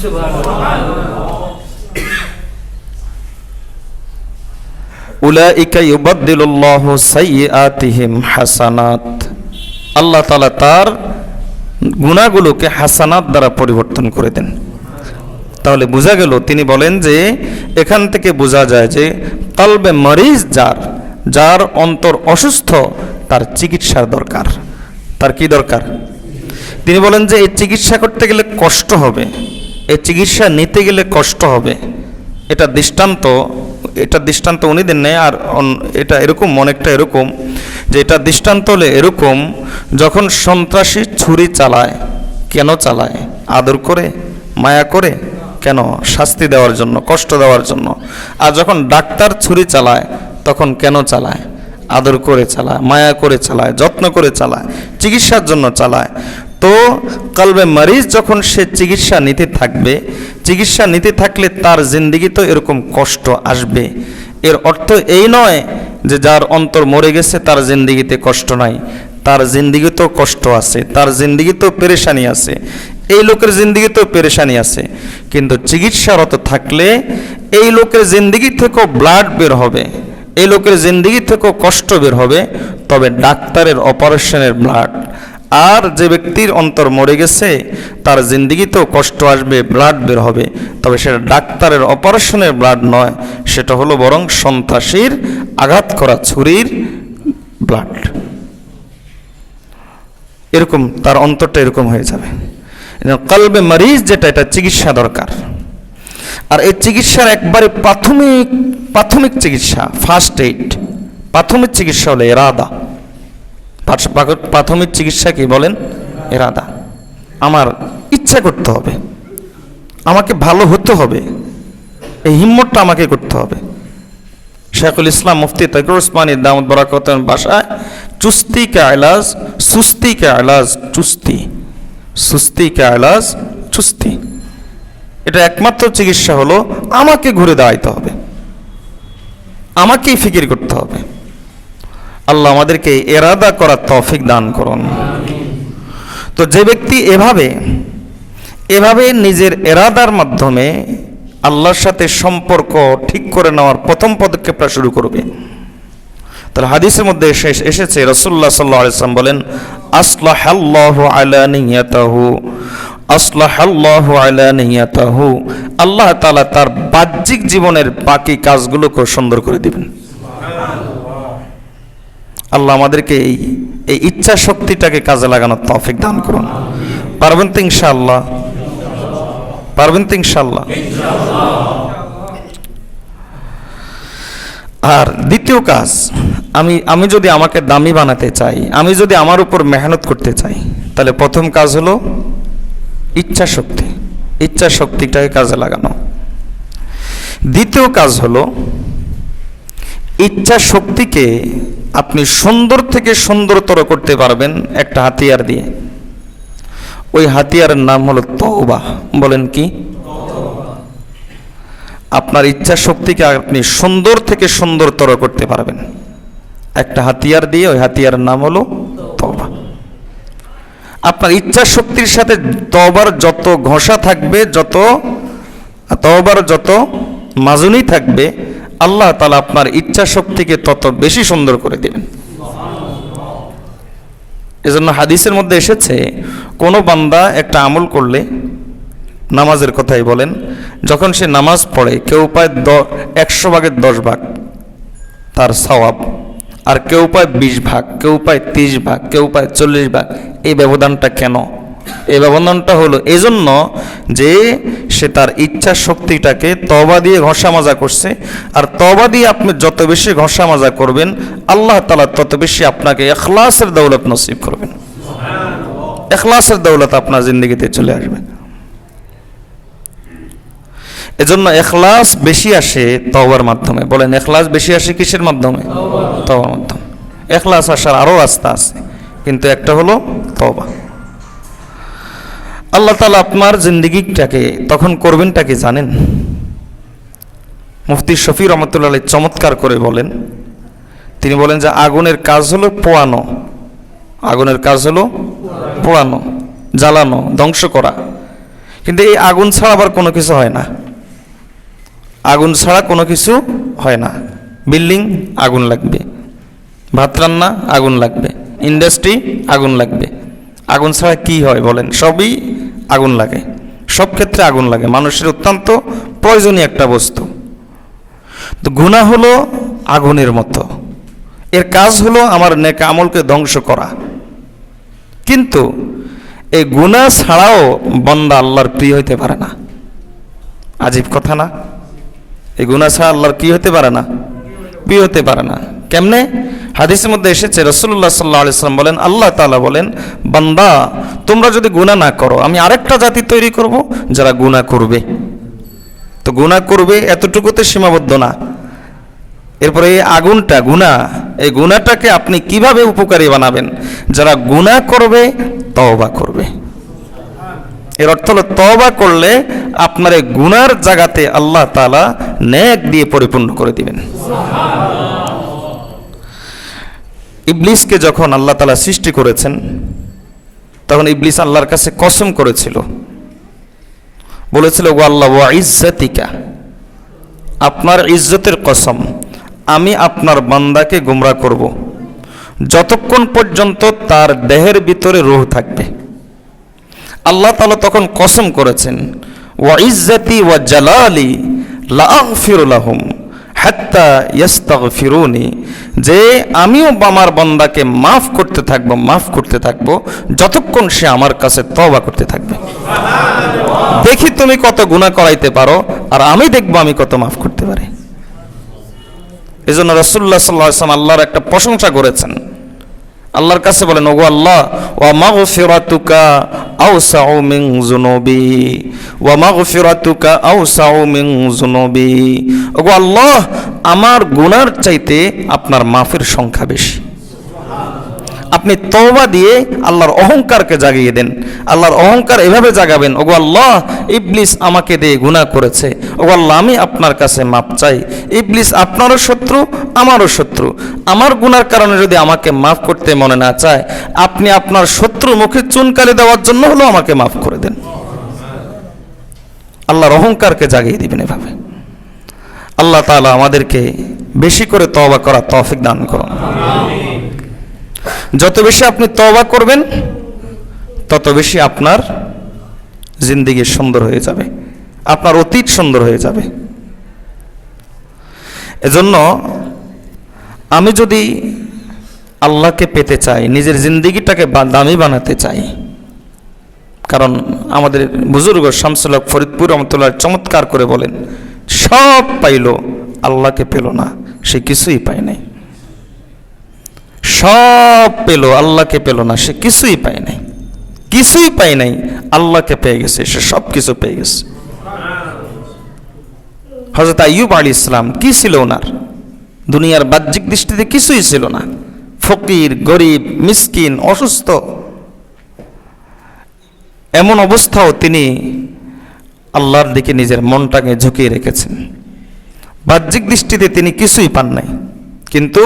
উলাইকা ইউবাদদিলুল্লাহু সাইয়্যাতিহিম হাসানাত। আল্লাহ তাআলা তার গুনাহগুলোকে হাসানাত দ্বারা পরিবর্তন করে দেন। তাহলে বোঝা গেল, তিনি বলেন যে এখান থেকে বোঝা যায় যে কলবে মরিজ যার অন্তর অসুস্থ, তার চিকিৎসার দরকার। তার কি দরকার? তিনি বলেন যে এই চিকিৎসা করতে গেলে কষ্ট হবে, এই চিকিৎসা নিতে গেলে কষ্ট হবে। এটা দৃষ্টান্ত উনি দেন নাই। আর এটা এরকম, অনেকটা এরকম যে এটা দৃষ্টান্ত হলে এরকম, যখন সন্ত্রাসী ছুরি চালায়, কেন চালায়? আদর করে, মায়া করে? কেন? শাস্তি দেওয়ার জন্য, কষ্ট দেওয়ার জন্য। আর যখন ডাক্তার ছুরি চালায়, তখন কেন চালায়? আদর করে চালায়, মায়া করে চালায়, যত্ন করে চালায়, চিকিৎসার জন্য চালায়। তো কলবে মরিজ যখন সে চিকিৎসা নিতে থাকবে, চিকিৎসা নিতে থাকলে তার জিন্দেগি তো এরকম কষ্ট আসবে। এর অর্থ এই নয় যে যার অন্তর মরে গেছে তার জিন্দেগিতে কষ্ট নাই। তার জিন্দেগিতেও কষ্ট আছে, তার জিন্দেগিতেও পেরেশানি আছে, এই লোকের জিন্দেগিতেও পেরেশানি আছে। কিন্তু চিকিৎসারত থাকলে এই লোকের জিন্দেগি থেকেও ব্লাড বের হবে, এই লোকের জিন্দেগি থেকেও কষ্ট বের হবে, তবে ডাক্তারের অপারেশনের ব্লাড। আর যে ব্যক্তির অন্তর মরে গেছে তার জিন্দেগিতেও কষ্ট আসবে, ব্লাড বের হবে, তবে সেটা ডাক্তারের অপারেশনের ব্লাড নয়, সেটা হলো বরং সন্ত্রাসীর আঘাত করা ছুরির ব্লাড। এরকম তার অন্তরটা এরকম হয়ে যাবে। কলবে মরিজ যেটা, এটা চিকিৎসা দরকার। আর এই চিকিৎসার একবারে প্রাথমিক চিকিৎসা, ফার্স্ট এইড, প্রাথমিক চিকিৎসা হলো এরাদা। প্রাথমিক চিকিৎসা কি বলেন? এরাদা। আমার ইচ্ছা করতে হবে, আমাকে ভালো হতে হবে, এই হিম্মতটা আমাকে করতে হবে। শেখুল ইসলাম মুফতি তকিউর উসমানী দামত বরাকাতুহু ভাষায় চুস্তি কা ইলাজ সুস্তি কা ইলাজ চুস্তি, সুস্তি কা ইলাজ চুস্তি। এটা একমাত্র চিকিৎসা হলো আমাকে ঘুরে দাঁড়াইতে হবে, আমাকেই ফিকির করতে হবে। আল্লাহ আমাদেরকে এরাদা করার তৌফিক দান করুন। তো যে ব্যক্তি এভাবে নিজের এরাদার মাধ্যমে আল্লাহর সাথে সম্পর্ক ঠিক করে নেওয়ার প্রথম পদক্ষেপটা শুরু করবে, তাহলে হাদিসের মধ্যে এসেছে রাসূলুল্লাহ সাল্লাল্লাহু আলাইহি ওয়াসাল্লাম বলেন, আসলাহাল্লাহু আলা নিয়াতাহু, আসলাহাল্লাহু আলা নিয়াতাহু, আল্লাহ তাআলা তার বাহ্যিক জীবনের বাকি কাজগুলোকে সুন্দর করে দিবেন। আল্লাহ আমাদেরকে এই ইচ্ছা শক্তিটাকে কাজে লাগানোর তৌফিক দান করুন। পারবেন তো ইনশাআল্লাহ? পারবেন তো ইনশাআল্লাহ? আর দ্বিতীয় কাজ, আমি যদি আমাকে দামি বানাতে চাই, আমি যদি আমার উপর মেহনত করতে চাই, তাহলে প্রথম কাজ হলো ইচ্ছা শক্তি, ইচ্ছা শক্তিটাকে কাজে লাগানো। দ্বিতীয় কাজ হলো ইচ্ছা শক্তিকে আপনি সুন্দর থেকে সুন্দরতর করতে পারবেন একটা হাতিয়ার দিয়ে। ওই হাতিয়ারের নাম হলো তওবা। বলেন কি? আপনার ইচ্ছা শক্তিকে আপনি সুন্দর থেকে সুন্দরতর করতে পারবেন একটা হাতিয়ার দিয়ে, ওই হাতিয়ারের নাম হলো তওবা। আপনার ইচ্ছা শক্তির সাথে তওবার যত ঘষা থাকবে, তওবার যত মাজুনি থাকবে, আল্লাহ তাআলা আপনার ইচ্ছা শক্তিকে তত বেশি সুন্দর করে দিবেন। এজন্য হাদিসের মধ্যে এসেছে, কোনো বান্দা একটা আমল করলে, নামাজের কথাই বলেন, যখন সে নামাজ পড়ে কেউ পায় 100 ভাগের 10 ভাগ তার সওয়াব, আর কেউ পায় 20 ভাগ, কেউ পায় 30 ভাগ, কেউ পায় 40 ভাগ। এই ব্যবধানটা কেন? এই ব্যবধানটা হলো এজন্য যে সে তার ইচ্ছা শক্তিটাকে তওবা দিয়ে ঘষা মাজা করছে, আর তওবা দিয়ে আপনি যত বেশি ঘষা মাজা করবেন, আল্লাহ তাআলা তত বেশি আপনাকে ইখলাসের দৌলত নসিব করবেন। ইখলাসের দৌলত আপনার জিন্দেগিতে চলে আসবে। এজন্য ইখলাস বেশি আসে তওবার মাধ্যমে। বলেন, ইখলাস বেশি আসে কিসের মাধ্যমে? তওবার মাধ্যমে। ইখলাস আসার আরও রাস্তা আছে, কিন্তু একটা হলো তওবা। আল্লাহ তাআলা আপনার জিন্দেগিটাকে তখন করবেনটা কি জানেন? মুফতি শফি রহমতুল্লাহ আলাইহি চমৎকার করে বলেন, তিনি বলেন যে আগুনের কাজ হলো পোড়ানো, আগুনের কাজ হলো পোড়ানো, জ্বালানো, ধ্বংস করা। কিন্তু এই আগুন ছাড়া আবার কোনো কিছু হয় না। আগুন ছাড়া কোনো কিছু হয় না। বিল্ডিং আগুন লাগবে, ভাত রান্না আগুন লাগবে, ইন্ডাস্ট্রি আগুন লাগবে। আগুন ছাড়া কি হয় বলেন? সবই আগুন লাগে, সব ক্ষেত্রে আগুন লাগে, মানুষের অত্যন্ত প্রয়োজনীয় একটা বস্তু। তো গুনাহ হলো আগুনের মতো, এর কাজ হলো আমার নেক আমলকে ধ্বংস করা। কিন্তু এই গুনাহ ছাড়াও বান্দা আল্লাহর প্রিয় হইতে পারে না। আজীব কথা না? এই গুনাহ ছাড়া আল্লাহর কি হতে পারে না? প্রিয় হতে পারে না। কেমনে? হাদিসের মধ্যে এসেছে, রাসূলুল্লাহ সাল্লাল্লাহু আলাইহি ওয়াসাল্লাম বলেন, আল্লাহ তাআলা বলেন, বান্দা তোমরা যদি গুনাহ না করো, আমি আরেকটা জাতি তৈরি করব যারা গুনাহ করবে। তো গুনাহ করবে এতটুকুতে সীমাবদ্ধ না। এরপরে এই আগুনটা গুনাহ, এই গুনাহটাকে আপনি কিভাবে উপকারী বানাবেন? যারা গুনাহ করবে তওবা করবে। এর অর্থ হলো তওবা করলে আপনার এই গুনার জায়গাতে আল্লাহ তাআলা নেক দিয়ে পরিপূর্ণ করে দিবেন। ইবলিসকে যখন আল্লাহ তাআলা সৃষ্টি করেছেন, তখন ইবলিস আল্লাহর কাছে কসম করেছিল, বলেছিল, ও আল্লাহ, ওয়া ইজ্জাতিকা, আপনার ইজ্জতের কসম, আমি আপনার বান্দাকে গোমরাহ করব যতক্ষণ পর্যন্ত তার দেহের ভিতরে রূহ থাকবে। আল্লাহ তাআলা তখন কসম করেছেন, ওয়া ইজ্জতি ওয়া জালালি লা আগফিরু লাহুম হাত্তা ইস্তাগফিরুনি, যে আমিও আমার বান্দাকে মাফ করতে থাকবো যতক্ষণ সে আমার কাছে তওবা করতে থাকবে। দেখি তুমি কত গুনাহ করাইতে পারো, আর আমি দেখবো আমি কত মাফ করতে পারি। এজন্য রাসূলুল্লাহ সাল্লাল্লাহু আলাইহি ওয়াসাল্লাম আল্লাহর একটা প্রশংসা করেছেন। আল্লাহর কাছে বলেন, ওগো আল্লাহ, ওয়া মাগফিরাতুকা আওসাউ মিন যুনুবি, ওয়া মাগফিরাতুকা আওসাউ মিন যুনুবি। ওগো আল্লাহ, আমার গুনার চাইতে আপনার মাফের সংখ্যা বেশি। আপনি তওবা দিয়ে আল্লাহর অহংকারকে জাগিয়ে দেন। আল্লাহর অহংকার এভাবে জাগাবেন, ওগো আল্লাহ, ইবলিস আমাকে দিয়ে গুনাহ করেছে, ওগো আল্লাহ, আমি আপনার কাছে মাপ চাই। ইবলিস আপনারও শত্রু, আমারও শত্রু। আমার গুনার কারণে যদি আমাকে মাফ করতে মনে না চায়, আপনি আপনার শত্রু মুখে চুনকালি দেওয়ার জন্য হলো আমাকে মাফ করে দেন। আল্লাহর অহংকারকে জাগিয়ে দিবেন এভাবে। আল্লাহ তাআলা আমাদেরকে বেশি করে তওবা করার তৌফিক দান করুন। যত বেশি আপনি তওবা করবেন, তত বেশি আপনার জিন্দেগি সুন্দর হয়ে যাবে, আপনার অতীত সুন্দর হয়ে যাবে। এজন্য আমি যদি আল্লাহকে পেতে চাই, নিজের জিন্দেগিটাকে দামি বানাতে চাই, কারণ আমাদের বুজুর্গ শামসুল হক ফরিদপুর রহমতুল্লাহ চমৎকার করে বলেন, সব পাইল, আল্লাহকে পেল না, সে কিছুই পায় নাই। সব পেল, আল্লাহকে পেল না, সে কিছুই পায় নাই। কিছুই পায় নাই, আল্লাহকে পেয়ে গেছে, সে সব কিছু পেয়ে গেছে। হযরত আইয়ুব আলাইহিস সালাম কি ছিল ওনার? দুনিয়ার বাহ্যিক দৃষ্টিতে কিছুই ছিল না, ফকির, গরিব, মিসকিন, অসুস্থ। এমন অবস্থাও তিনি আল্লাহর দিকে নিজের মনটাকে ঝুঁকিয়ে রেখেছেন। বাহ্যিক দৃষ্টিতে তিনি কিছুই পান নাই, কিন্তু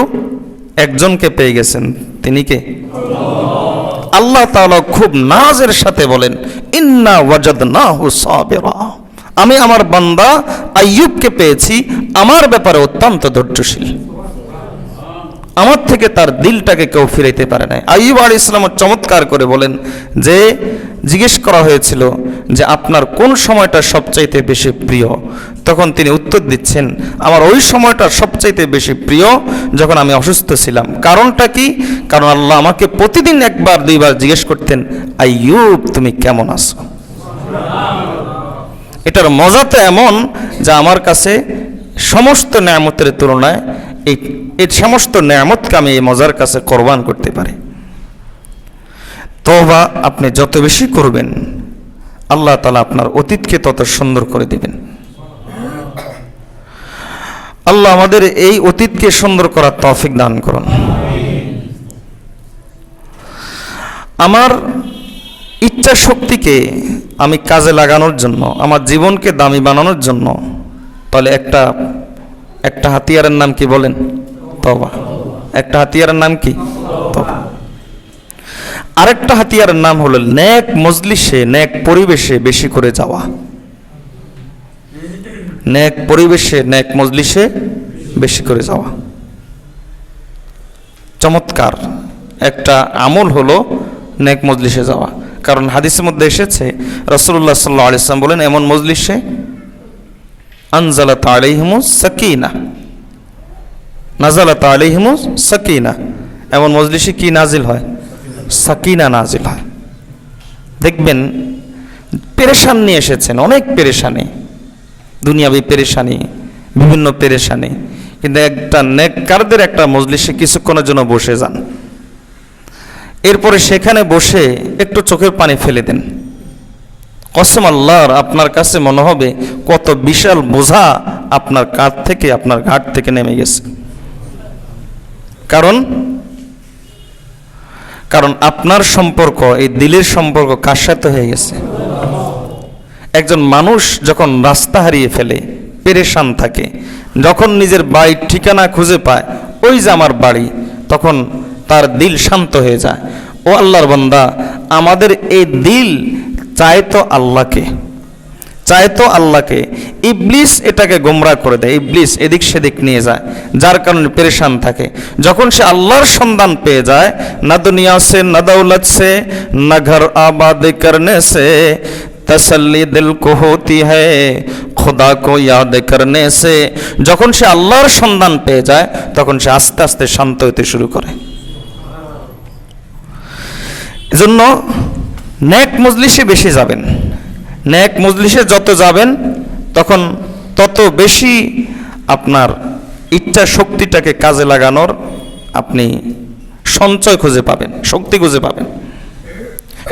একজনকে পেয়ে গেছেন। তিনি কে? আল্লাহ তাআলা খুব নাজের সাথে বলেন, ইন্না ওয়াজাদনাহু সাবিরা, আমি আমার বান্দা আইয়ুবকে পেয়েছি আমার ব্যাপারে অত্যন্ত ধৈর্যশীল। আমার থেকে তার দিলটাকে কেউ ফিরাইতে পারে নাই। আইয়ুব আলাইহিস সালাম চমৎকার করে বলেন যে, জিজ্ঞেস করা হয়েছিল যে আপনার কোন সময়টা সবচাইতে বেশি প্রিয়, তখন তিনি উত্তর দিচ্ছেন, আমার ওই সময়টা সবচাইতে বেশি প্রিয় যখন আমি অসুস্থ ছিলাম। কারণটা কি? কারণ আল্লাহ আমাকে প্রতিদিন একবার দুইবার জিজ্ঞেস করতেন, আইয়ুব তুমি কেমন আছো? এটার মজা তো এমন যে আমার কাছে সমস্ত নেয়ামতের তুলনায় এই সমস্ত নেয়ামতকে আমি এই মজার কাছে কোরবান করতে পারি। তওবা আপনি যত বেশি করবেন, আল্লাহ তাআলা আপনার অতীতকে তত সুন্দর করে দিবেন। আল্লাহ আমাদের এই অতীতকে সুন্দর করার তৌফিক দান করুন। আমার ইচ্ছা শক্তিকে আমি কাজে লাগানোর জন্য, আমার জীবনকে দামি বানানোর জন্য, তাহলে একটা হাতিয়ারের নাম কি বলেন? তওবা। একটা হাতিয়ারের নাম কি? তওবা। আরেকটা হাতিয়ারের নাম হলো নেক মজলিসে, নেক পরিবেশে বেশি করে যাওয়া। নেক পরিবেশে, নেক মজলিসে বেশি করে যাওয়া চমৎকার একটা আমল হলো নেক মজলিসে যাওয়া। কারণ হাদিসের মধ্যে এসেছে, রাসূলুল্লাহ সাল্লাল্লাহু আলাইহি ওয়াসাল্লাম বলেন, এমন মজলিসে আনজালাত আলাইহিমুস সাকিনা, নাজালাত আলাইহিমুস সাকিনা, এমন মজলিসে কি নাজিল হয়? সাকিনা নাজিল হয়। দেখবেন পেরেশান নিয়ে এসেছেন, অনেক পেরেশানি, দুনিয়াবি পেরেশানি, বিভিন্ন পেরেশানি, কিন্তু একটা নেককারদের একটা মজলিসে কিছুক্ষণের জন্য বসে যান, এরপরে সেখানে বসে একটু চোখের পানি ফেলে দেন। কসম আল্লাহর, আপনার কাছে মনে হবে কত বিশাল বোঝা আপনার কাঁধ থেকে, আপনার ঘাট থেকে নেমে গেছে। কারণ আপনার সম্পর্ক, এই দিলের সম্পর্ক কার সাথে হয়ে গেছে? একজন মানুষ যখন রাস্তা হারিয়ে ফেলে, পেরেশান থাকে, যখন নিজের বাড়ির ঠিকানা খুঁজে পায়, ওই যে আমার বাড়ি, তখন তার দিল শান্ত হয়ে যায়। ও আল্লাহর বান্দা, আমাদের এই দিল চায় তো আল্লাহকে, চায় তো আল্লাহকে। ইবলিস এটাকে গোমরাহ করে দেয়, ইবলিস এদিক সেদিক নিয়ে যায়, যার কারণে পেরেশান থাকে। যখন সে আল্লাহর সন্ধান পেয়ে যায়, না দুনিয়া সে, না দৌলত সে, না ঘর আবাদ করনে সে তসল্লি দিল কো হোতি হ্যায় খুদা কো ইয়াদ করনে সে, যখন সে আল্লাহর সন্ধান পেয়ে যায়, তখন সে আস্তে আস্তে শান্ত হতে শুরু করে। এজন্য নেক মজলিসে বেশি যাবেন। নেক মজলিসে যত যাবেন, তখন তত বেশি আপনার ইচ্ছা শক্তিটাকে কাজে লাগানোর আপনি সঞ্চয় খুঁজে পাবেন, শক্তি খুঁজে পাবেন।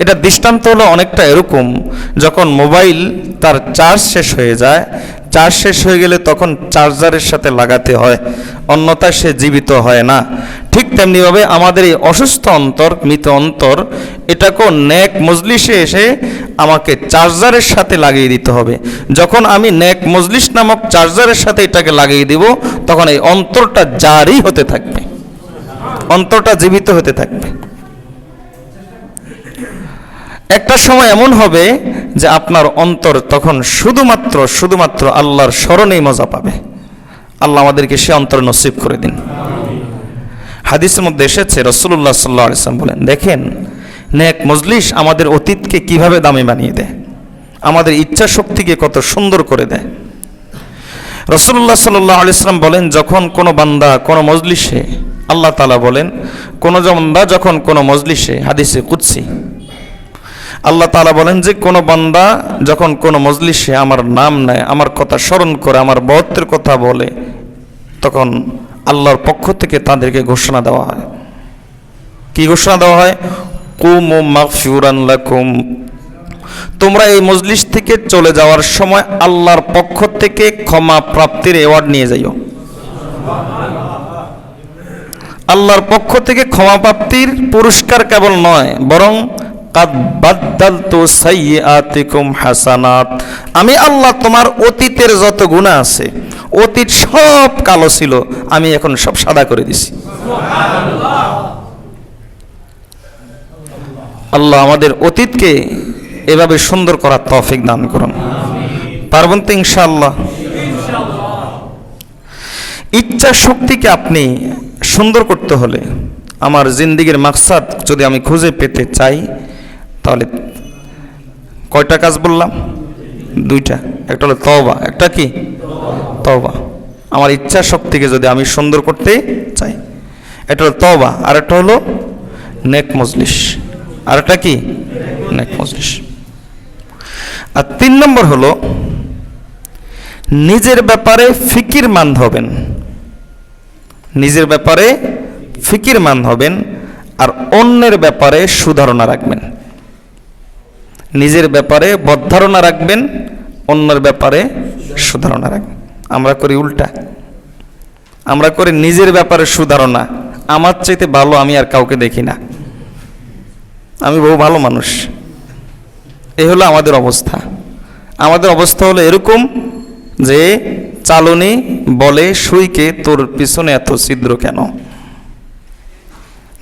এটা দৃষ্টান্ত হলো অনেকটা এরকম, যখন মোবাইল তার চার্জ শেষ হয়ে যায়, চার্জ শেষ হয়ে গেলে তখন চার্জারের সাথে লাগাতে হয়, অন্যথায় সে জীবিত হয় না। ঠিক তেমনিভাবে আমাদের এই অসুস্থ অন্তর, মৃত অন্তর, এটাকেও নেক মজলিসে এসে আমাকে চার্জারের সাথে লাগিয়ে দিতে হবে। যখন আমি নেক মজলিস নামক চার্জারের সাথে এটাকে লাগিয়ে দিব, তখন এই অন্তরটা জারি হতে থাকবে, অন্তরটা জীবিত হতে থাকবে। একটা সময় এমন হবে যে আপনার অন্তর তখন শুধুমাত্র আল্লাহর স্মরণেই মজা পাবে। আল্লাহ আমাদেরকে সে অন্তর নসিব করে দিন। হাদিসের মধ্যে এসেছে, রাসূলুল্লাহ সাল্লাল্লাহু আলাইহি ওয়াসাল্লাম বলেন, দেখেন নেক মজলিস আমাদের অতীতকে কিভাবে দামি বানিয়ে দেয়, আমাদের ইচ্ছা শক্তিকে কত সুন্দর করে দেয়। রাসূলুল্লাহ সাল্লাল্লাহু আলাইহি ওয়াসাল্লাম বলেন, যখন কোনো বান্দা কোনো মজলিসে, আল্লাহ তাআলা বলেন, কোনো বান্দা যখন কোনো মজলিসে, হাদিসে কুদসি, আল্লাহ তাআলা বলেন যে কোনো বান্দা যখন কোনো মজলিসে আমার নাম নেয়, আমার কথা স্মরণ করে, আমার বহত্বের কথা বলে, তখন আল্লাহর পক্ষ থেকে তাদেরকে ঘোষণা দেওয়া হয়। কি ঘোষণা দেওয়া হয়? কুমু মাগফিরান লাকুম, তোমরা এই মজলিস থেকে চলে যাওয়ার সময় আল্লাহর পক্ষ থেকে ক্ষমা প্রাপ্তির অ্যাওয়ার্ড নিয়ে যাইও। আল্লাহর পক্ষ থেকে ক্ষমা প্রাপ্তির পুরস্কার কেবল নয়, বরং কাদ বাদদালতু সাইয়্যাতিকুম হাসানাত, আমি আল্লাহ তোমার অতীতের যত গুনাহ আছে, অতীত সব কালো ছিল, আমি এখন সব সাদা করে দিছি। আল্লাহ আমাদের অতীতকে এভাবে সুন্দর করার তৌফিক দান করুন। পারবেন তো ইনশাআল্লাহ? ইচ্ছা শক্তিকে আপনি সুন্দর করতে হলে, আমার জিন্দেগির মাকসাদ যদি আমি খুঁজে পেতে চাই, তাহলে কয়টা কাজ বললাম? দুইটা। একটা হলো তওবা, একটা কি? তওবা। আমার ইচ্ছা শক্তিকে যদি আমি সুন্দর করতে চাই, এটা হলো তওবা, আর একটা হলো নেক মজলিস, আর একটা কি? নেক মজলিস। আর 3 নম্বর হলো নিজের ব্যাপারে ফিকিরমন্দ হবেন, নিজের ব্যাপারে ফিকিরমন্দ হবেন, আর অন্যের ব্যাপারে সুধারণা রাখবেন। নিজের ব্যাপারে বদধারণা রাখবেন, অন্যের ব্যাপারে সুধারণা রাখবেন। আমরা করি উল্টা, আমরা করি নিজের ব্যাপারে সুধারণা, আমার চাইতে ভালো আমি আর কাউকে দেখি না, আমি বহু ভালো মানুষ। এই হলো আমাদের অবস্থা। আমাদের অবস্থা হলো এরকম যে চালনি বলে সুইকে, তোর পিছনে এত ছিদ্র কেন?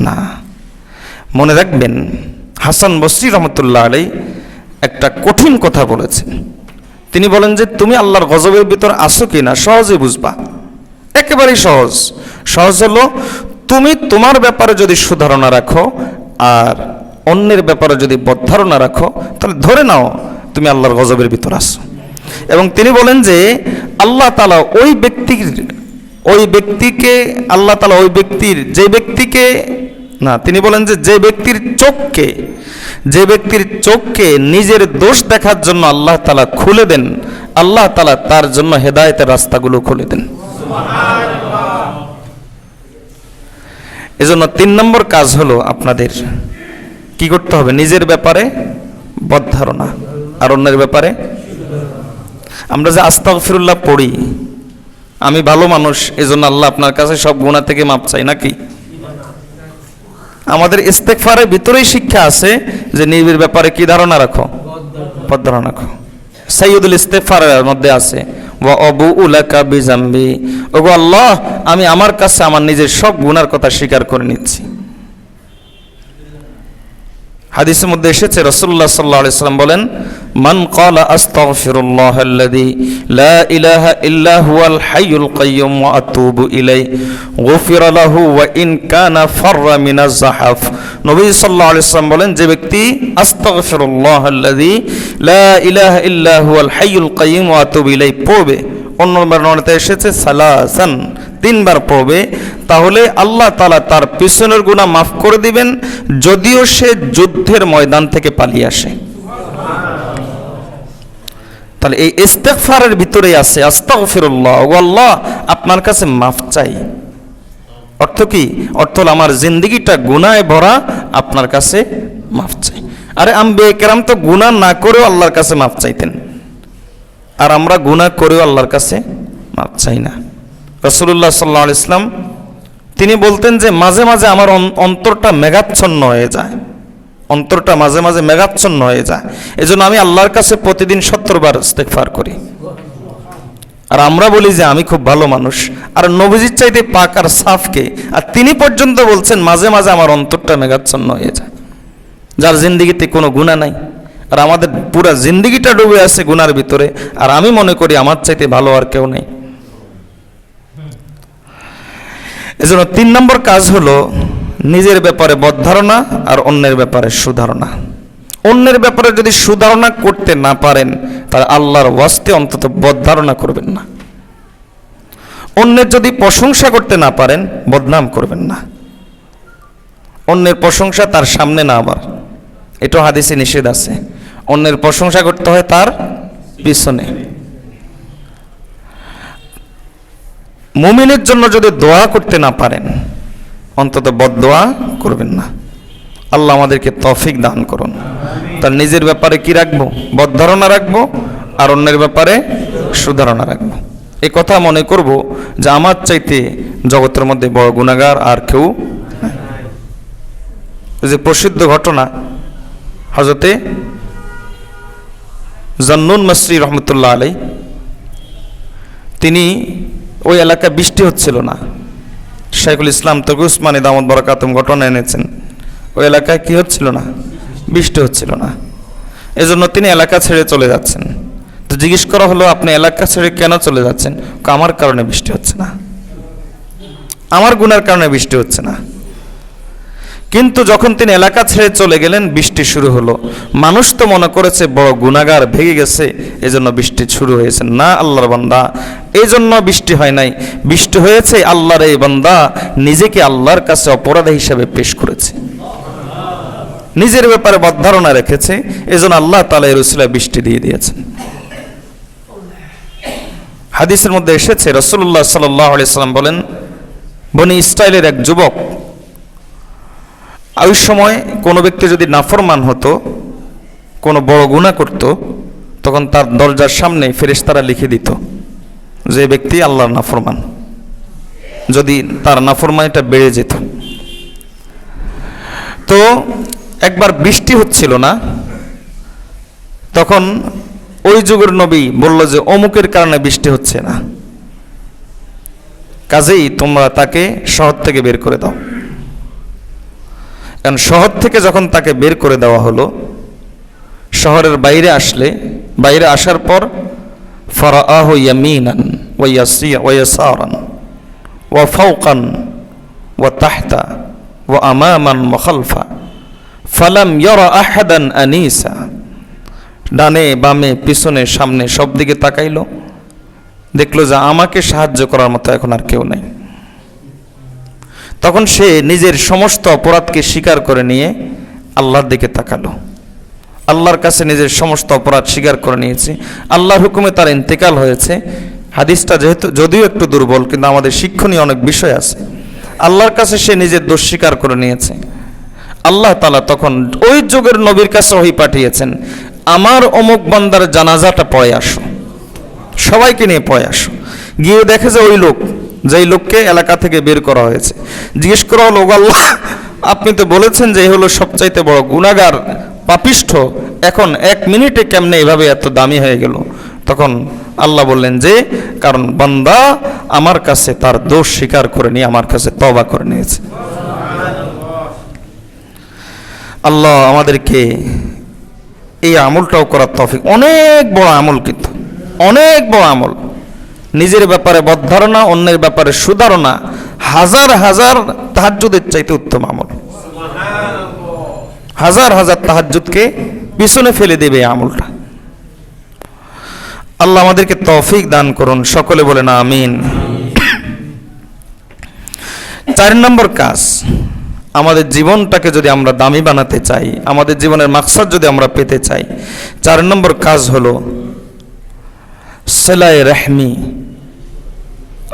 না, মনে রাখবেন হাসান বসরি রহমতুল্লাহ আলাইহি একটা কঠিন কথা বলেছেন। তিনি বলেন যে তুমি আল্লাহর গজবের ভিতর আসো কিনা সহজে বুঝবা, একেবারেই সহজ। সহজ হলো তুমি তোমার ব্যাপারে যদি সুধারণা রাখো আর অন্যের ব্যাপারে যদি বদধারণা রাখো, তাহলে ধরে নাও তুমি আল্লাহর গজবের ভিতর আসো। এবং তিনি বলেন যে আল্লাহ তাআলা ওই ব্যক্তিকে আল্লাহ তাআলা ওই ব্যক্তির যে ব্যক্তিকে না, তিনি বলেন যে যে ব্যক্তির চোখকে নিজের দোষ দেখার জন্য আল্লাহ তাআলা খুলে দেন, আল্লাহ তাআলা তার জন্য হেদায়েতের রাস্তাগুলো খুলে দেন। এজন্য 3 নম্বর কাজ হলো আপনাদের কি করতে হবে? নিজের ব্যাপারে বদধারণা, আর অন্যের ব্যাপারে। আমরা যে আস্তাগফিরুল্লাহ পড়ি, আমি ভালো মানুষ এজন্য আল্লাহ আপনার কাছে সব গুনাহ থেকে মাপ চাই, নাকি? আমাদের ইস্তেগফারের ভিতরেই শিক্ষা আছে যে নিজের ব্যাপারে কি ধারণা রাখো? বদধারণা রাখো। সাইয়্যিদুল ইস্তেগফারের মধ্যে আছে ওয়া আবুউ লাকা বিজামবি, ওগো আল্লাহ আমি আমার কাছে আমার নিজের সব গুনার কথা স্বীকার করে নিচ্ছি। হাদিসের মধ্যে এসেছে রাসূলুল্লাহ সাল্লাল্লাহু আলাইহি ওয়াসাল্লাম বলেন, মান ক্বালা আস্তাগফিরুল্লাহাল্লাযী লা ইলাহা ইল্লা হুয়াল হাইয়ুল কাইয়্যুম ওয়া আতুবু ইলাইহি গুফিরা লাহু ওয়া ইন কানা ফাররা মিনাজ যাহাফ। নবী সাল্লাল্লাহু আলাইহি ওয়াসাল্লাম বলেন, যে ব্যক্তি আস্তাগফিরুল্লাহাল্লাযী লা ইলাহা ইল্লা হুয়াল হাইয়ুল কাইয়্যুম ওয়া আতুবু ইলাইহি পড়বে, অন্য বর্ণনাতে এসেছে সালাসান, 3 বার পড়বে, তাহলে আল্লাহ তাআলা তার পিছনের গুনাহ মাফ করে দিবেন, যদিও সে যুদ্ধের ময়দান থেকে পালিয়ে আসে। তাহলে এই ইস্তেগফারের ভিতরেই আছে আস্তাগফিরুল্লাহ, ও আল্লাহ আপনার কাছে মাফ চাই। অর্থ কি? অর্থ হলো আমার জিন্দেগিটা গুনাহে ভরা, আপনার কাছে মাফ চাই। আরে আম্বিয়া কেরাম তো গুনাহ না করেও আল্লাহর কাছে মাফ চাইতেন, আর আমরা গুনাহ করেও আল্লাহর কাছে মাফ চাই না। রাসূলুল্লাহ সাল্লাল্লাহু আলাইহি ওয়াসাল্লাম তিনি বলতেন যে মাঝে মাঝে আমার অন্তরটা মেঘাচ্ছন্ন হয়ে যায়, অন্তরটা মাঝে মাঝে মেঘাচ্ছন্ন হয়ে যায়, এজন্য আমি আল্লাহর কাছে প্রতিদিন 70 বার ইস্তেগফার করি। আর আমরা বলি যে আমি খুব ভালো মানুষ, আর নবীজির চাইতে পাক আর সাফকে, আর তিনি পর্যন্ত বলছেন মাঝে মাঝে আমার অন্তরটা মেঘাচ্ছন্ন হয়ে যায়, যার জিন্দেগিতে কোনো গুনাহ নাই। আর আমাদের পুরা জিন্দেগিটা ডুবে আছে গুনার ভিতরে, আর আমি মনে করি আমার চাইতে ভালো আর কেউ নেই। এজন্য 3 নম্বর কাজ হলো নিজের ব্যাপারে বদধারণা আর অন্যের ব্যাপারে সুধারণা। অন্যের ব্যাপারে যদি সুধারণা করতে না পারেন, তাহলে আল্লাহর ওয়াস্তে অন্তত বদধারণা করবেন না। অন্যের যদি প্রশংসা করতে না পারেন, বদনাম করবেন না। অন্যের প্রশংসা তার সামনে না, আবার এটা হাদিসে নিষেধ আছে, অন্যের প্রশংসা করতে হয় তার পিছনে। মুমিনের জন্য যদি দোয়া করতে না পারেন, অন্তত বদদোয়া করবেন না। আল্লাহ আমাদেরকে তৌফিক দান করুন। তার নিজের ব্যাপারে কি রাখবো? বদধারণা রাখবো, আর অন্যের ব্যাপারে সুধারণা রাখবো। এই কথা মনে করব যে আমার চাইতে জগতের মধ্যে বড় গুনাহগার আর কেউ নাই। যে প্রসিদ্ধ ঘটনা, হযরতে জান্নুন মাসরি রহমতুল্লাহ আলাই, তিনি ওই এলাকায় বৃষ্টি হচ্ছিল না। শাইখুল ইসলাম তকি উসমানী দামত বরকাতুম ঘটনা এনেছেন, ওই এলাকায় কি হচ্ছিল না? বৃষ্টি হচ্ছিল না। এজন্য তিনি এলাকা ছেড়ে চলে যাচ্ছেন। তো জিজ্ঞেস করা হলো, আপনি এলাকা ছেড়ে কেন চলে যাচ্ছেন? আমার কারণে বৃষ্টি হচ্ছে না, আমার গুনার কারণে বৃষ্টি হচ্ছে না। কিন্তু যখন তিনি এলাকা ছেড়ে চলে গেলেন, বৃষ্টি শুরু হলো। মানুষ তো মনে করেছে বড় গুনাহগার ভেঙে গেছে, এজন্য বৃষ্টি শুরু হয়েছে। না আল্লাহর বান্দা, এই জন্য বৃষ্টি হয় নাই। বৃষ্টি হয়েছে আল্লাহর এই বান্দা নিজেকে আল্লাহর কাছে অপরাধী হিসাবে পেশ করেছে, নিজের ব্যাপারে বদধারণা রেখেছে, এজন্য আল্লাহ তাআলা এর উসিলায় বৃষ্টি দিয়ে দিয়েছেন। হাদিসের মধ্যে এসেছে, রাসূলুল্লাহ সাল্লাল্লাহু আলাইহি সাল্লাম বলেন, বনি ইসরাইলের এক যুবক, ওই সময় কোনো ব্যক্তি যদি নাফরমান হতো, কোনো বড় গুনাহ করত, তখন তার দরজার সামনে ফেরেশতারা লিখে দিত যে ব্যক্তি আল্লাহর নাফরমান। যদি তার নাফরমানিটা বেড়ে যেত, তো একবার বৃষ্টি হচ্ছিল না, তখন ওই যুগের নবী বলল যে অমুকের কারণে বৃষ্টি হচ্ছে না, কাজেই তোমরা তাকে শহর থেকে বের করে দাও। কারণ শহর থেকে যখন তাকে বের করে দেওয়া হলো, শহরের বাইরে আসার পর ফারাআহু ইয়ামিনান ওয়া ইয়াসারান ওয়া ফাওকান ওয়া তাহতা ওয়া আমামান ওয়া খালফা ফালাম ইয়ারা আহাদান আনিসা। ডানে বামে পিছনে সামনে সব দিকে তাকাইলো, দেখলো যে আমাকে সাহায্য করার মতো এখন আর কেউ নেই। তখন সে নিজের সমস্ত অপরাধকে স্বীকার করে নিয়ে আল্লাহর দিকে তাকালো, আল্লাহর কাছে নিজের সমস্ত অপরাধ স্বীকার করে নিয়েছে। আল্লাহর হুকুমে তার ইন্তেকাল হয়েছে। হাদিসটা যদিও একটু দুর্বল, কিন্তু আমাদের শিক্ষণীয় অনেক বিষয় আছে। আল্লাহর কাছে সে নিজের দোষ স্বীকার করে নিয়েছে। আল্লাহ তাআলা তখন ওই যুগের নবীর কাছে ওহী পাঠিয়েছেন, আমার অমুক বান্দার জানাজাটা পড়ে আসো, সবাইকে নিয়ে পড়ে আসো। গিয়ে দেখে যে ওই লোক, যেই লোককে এলাকা থেকে বের করা হয়েছে, জিজ্ঞেস করা হলো, আল্লাহ আপনি তো বলেছেন যে এই হলো সবচাইতে বড় গুনাহগার, পাপিষ্ঠ, এখন 1 মিনিটে কেমনে এভাবে এত দামি হয়ে গেল? তখন আল্লাহ বললেন যে কারণ বান্দা আমার কাছে তার দোষ স্বীকার করে নিয়ে আমার কাছে তওবা করে নিয়েছে। আল্লাহ আমাদেরকে এই আমলটাও করার তৌফিক। অনেক বড় আমল, কিন্তু অনেক বড় আমল। নিজের ব্যাপারে বদধারণা, অন্যের ব্যাপারে সুধারণা হাজার হাজার তাহাজ্জুদের চাইতে উত্তম আমল। হাজার হাজার তাহাজ্জুদকে পিছনে ফেলে দেবে এই আমলটা। আল্লাহ আমাদেরকে তৌফিক দান করুন, সকলে বলেন আমিন। 4 নম্বর কাজ, আমাদের জীবনটাকে যদি আমরা দামি বানাতে চাই, আমাদের জীবনের মাকসাদ যদি আমরা পেতে চাই, 4 নম্বর কাজ হলো সেলাই রেহমি,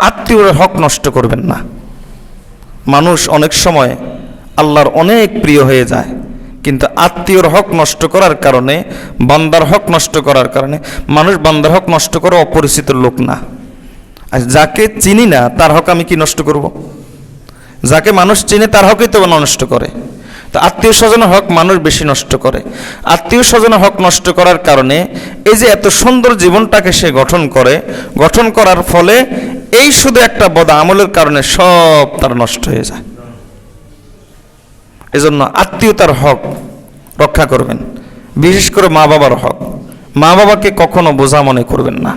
আত্মীয়র হক নষ্ট করবেন না। মানুষ অনেক সময় আল্লাহর অনেক প্রিয় হয়ে যায়, কিন্তু আত্মীয়র হক নষ্ট করার কারণে, বান্দার হক নষ্ট করার কারণে মানুষ বান্দার হক নষ্ট করে অপরিচিত লোক না। আর যাকে চিনি না তার হক আমি কি নষ্ট করব? যাকে মানুষ চিনে তার হকই তো নষ্ট করে। তো আত্মীয় স্বজনের হক মানুষ বেশি নষ্ট করে। আত্মীয় স্বজনের হক নষ্ট করার কারণে এই যে এত সুন্দর জীবনটাকে সে গঠন করার ফলে এই শুধু একটা বদ আমলের কারণে সব তার নষ্ট হয়ে যায়। এজন্য আত্মীয়তার হক রক্ষা করবেন, বিশেষ করে মা বাবার হক। মা বাবাকে কখনো বোঝা মনে করবেন না,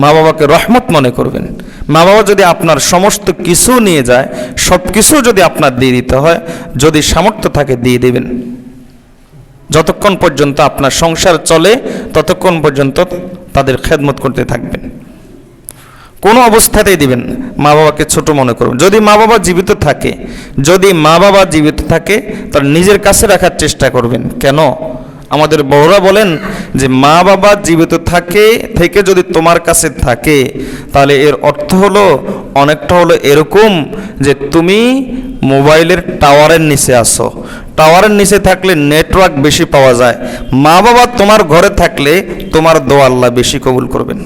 মা বাবাকে রহমত মনে করবেন। মা বাবা যদি আপনার সমস্ত কিছু নিয়ে যায়, সব কিছু যদি আপনার দিয়ে দিতে হয়, যদি সামর্থ্য থাকে দিয়ে দেবেন। যতক্ষণ পর্যন্ত আপনার সংসার চলে ততক্ষণ পর্যন্ত তাদের খেদমত করতে থাকবেন, কোনো অবস্থাতেই দিবেন। মা বাবাকে ছোট মনে করবেন। যদি মা বাবা জীবিত থাকে তাহলে নিজের কাছে রাখার চেষ্টা করবেন। কেন? আমাদের বড়রা বলেন যে মা বাবা জীবিত থেকে যদি তোমার কাছে থাকে তাহলে এর অর্থ হলো অনেকটা হলো এরকম যে তুমি মোবাইলের টাওয়ারের নিচে আসো। টাওয়ারের নিচে থাকলে নেটওয়ার্ক বেশি পাওয়া যায়। মা বাবা তোমার ঘরে থাকলে তোমার দোয়া আল্লাহ বেশি কবুল করবেন।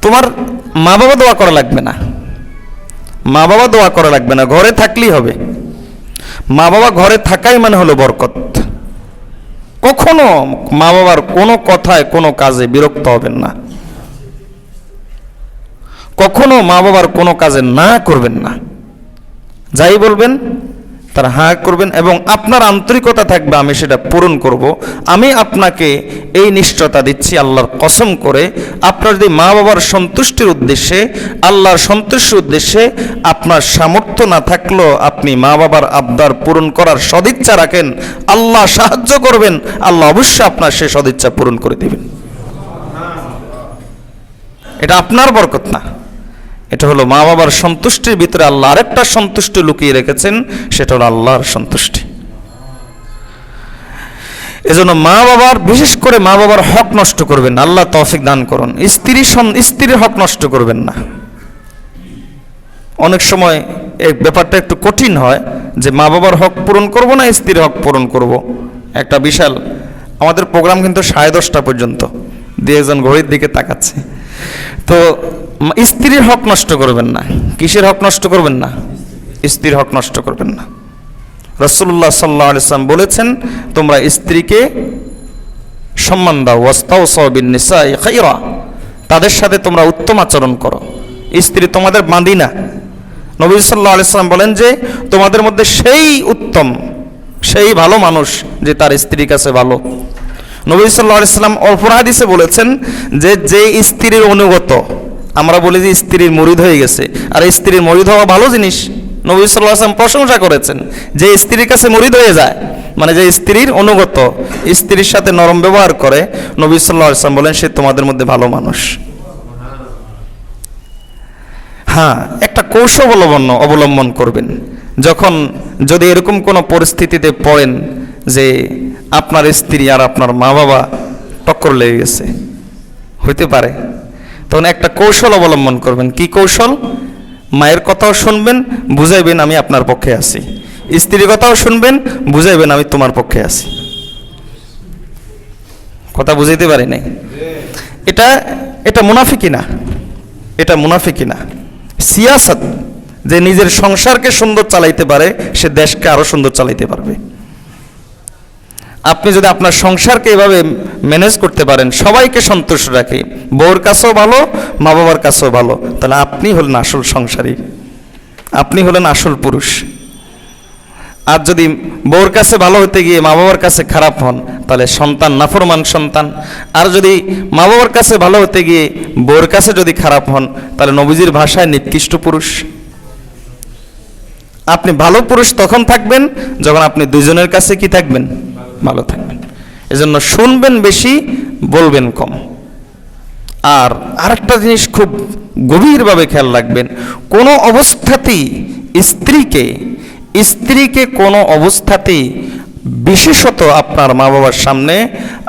তোমার মা বাবা দোয়া করা লাগবে না, মা বাবা দোয়া করা লাগবে না, ঘরে থাকলেই হবে। মা বাবা ঘরে থাকাই মানে হলো বরকত। কখনো মা বাবার কোনো কথায় কোনো কাজে বিরক্ত হবেন না, কখনো মা বাবার কোনো কাজে না করবেন না। যাই বলবেন তারা হ্যাঁ করবেন এবং আপনার আন্তরিকতা থাকবে আমি সেটা পূরণ করব। আমি আপনাকে এই নিশ্চয়তা দিচ্ছি আল্লাহর কসম করে, আপনার যদি মা বাবার সন্তুষ্টির উদ্দেশ্যে, আল্লাহর সন্তুষ্টির উদ্দেশ্যে আপনার সামর্থ্য না থাকলেও আপনি মা বাবার আবদার পূরণ করার সদিচ্ছা রাখেন, আল্লাহ সাহায্য করবেন, আল্লাহ অবশ্যই আপনার সে সদিচ্ছা পূরণ করে দেবেন। এটা আপনার বরকত না, এটা হলো মা বাবার সন্তুষ্টির ভিতরে আল্লাহ আরেকটা সন্তুষ্টি লুকিয়ে রেখেছেন, সেটা হলো আল্লাহর সন্তুষ্টি। এজন্য মা বাবার, বিশেষ করে মা বাবার হক নষ্ট করবেন না, আল্লাহ তৌফিক দান করুন। স্ত্রীর হক নষ্ট করবেন না। অনেক সময় এই ব্যাপারটা একটু কঠিন হয় যে মা বাবার হক পূরণ করব না স্ত্রীর হক পূরণ করব। একটা বিশাল, আমাদের প্রোগ্রাম কিন্তু 10:30 পর্যন্ত, দিয়ে একজন ঘড়ির দিকে তাকাচ্ছে। তো স্ত্রীর হক নষ্ট করবেন না। কিসের হক নষ্ট করবেন না? স্ত্রীর হক নষ্ট করবেন না। রাসূলুল্লাহ সাল্লাল্লাহু আলাইহি ওয়াসাল্লাম বলেছেন, তোমরা স্ত্রীকে সম্মান দাও, ওয়াস্তাউসাউ বিন নিসাই খায়রা, তাদের সাথে তোমরা উত্তম আচরণ করো। স্ত্রী তোমাদের বাঁধি না। নবী সাল্লাল্লাহু আলাইহি ওয়াসাল্লাম বলেন যে তোমাদের মধ্যে সেই উত্তম, সেই ভালো মানুষ যে তার স্ত্রীর কাছে ভালো। নবী সাল্লাল্লাহু আলাইহি ওয়াসাল্লাম অপর হাদিসে বলেছেন যে স্ত্রীর অনুগত, আমরা বলি যে স্ত্রীর মুরিদ হয়ে গেছে, আর স্ত্রীর মুরিদ হওয়া ভালো জিনিস। নবী সাল্লাল্লাহু আলাইহি ওয়াসাল্লাম প্রশংসা করেছেন যে স্ত্রীর কাছে মুরিদ হয়ে যায়, মানে যে স্ত্রীর অনুগত, স্ত্রীর সাথে নরম ব্যবহার করে, নবী সাল্লাল্লাহু আলাইহি ওয়াসাল্লাম বলেন সে তোমাদের মধ্যে ভালো মানুষ। হ্যাঁ, একটা কৌশল অবলম্বন করবেন। যদি এরকম কোনো পরিস্থিতিতে পড়েন যে আপনার স্ত্রী আর আপনার মা বাবা টক্কর লেগে গেছে, হইতে পারে, তখন একটা কৌশল অবলম্বন করবেন। কি কৌশল? মায়ের কথাও শুনবেন, বুঝাইবেন আমি আপনার পক্ষে আছি। স্ত্রীর কথাও শুনবেন, বুঝাইবেন আমি তোমার পক্ষে আছি। কথা বুঝাইতে পারি নাই? এটা মুনাফিকি না, এটা মুনাফিকি না, সিয়াসত। যে নিজের সংসারকে সুন্দর চালাইতে পারে সে দেশকে আরো সুন্দর চালাইতে পারবে। আপনি যদি আপনার সংসারকে এভাবে ম্যানেজ করতে পারেন, সবাইকে সন্তুষ্ট রাখে, বউর কাছেও ভালো, মা বাবার কাছেও ভালো, তাহলে আপনি হলেন আসল সংসারী, আপনি হলেন আসল পুরুষ। আর যদি বউর কাছে ভালো হতে গিয়ে মা বাবার কাছে খারাপ হন, তাহলে সন্তান নাফরমান সন্তান। আর যদি মা বাবার কাছে ভালো হতে গিয়ে বউর কাছে যদি খারাপ হন, তাহলে নবীজির ভাষায় নিকৃষ্ট পুরুষ। আপনি ভালো পুরুষ তখন থাকবেন যখন আপনি দুজনের কাছে কি থাকবেন? ভালো থাকবেন। এজন্য শুনবেন বেশি, বলবেন কম। আর আরেকটা জিনিস খুব গভীরভাবে খেয়াল রাখবেন, কোনো অবস্থাতেই স্ত্রীকে কোনো অবস্থাতেই, বিশেষত আপনার মা বাবার সামনে,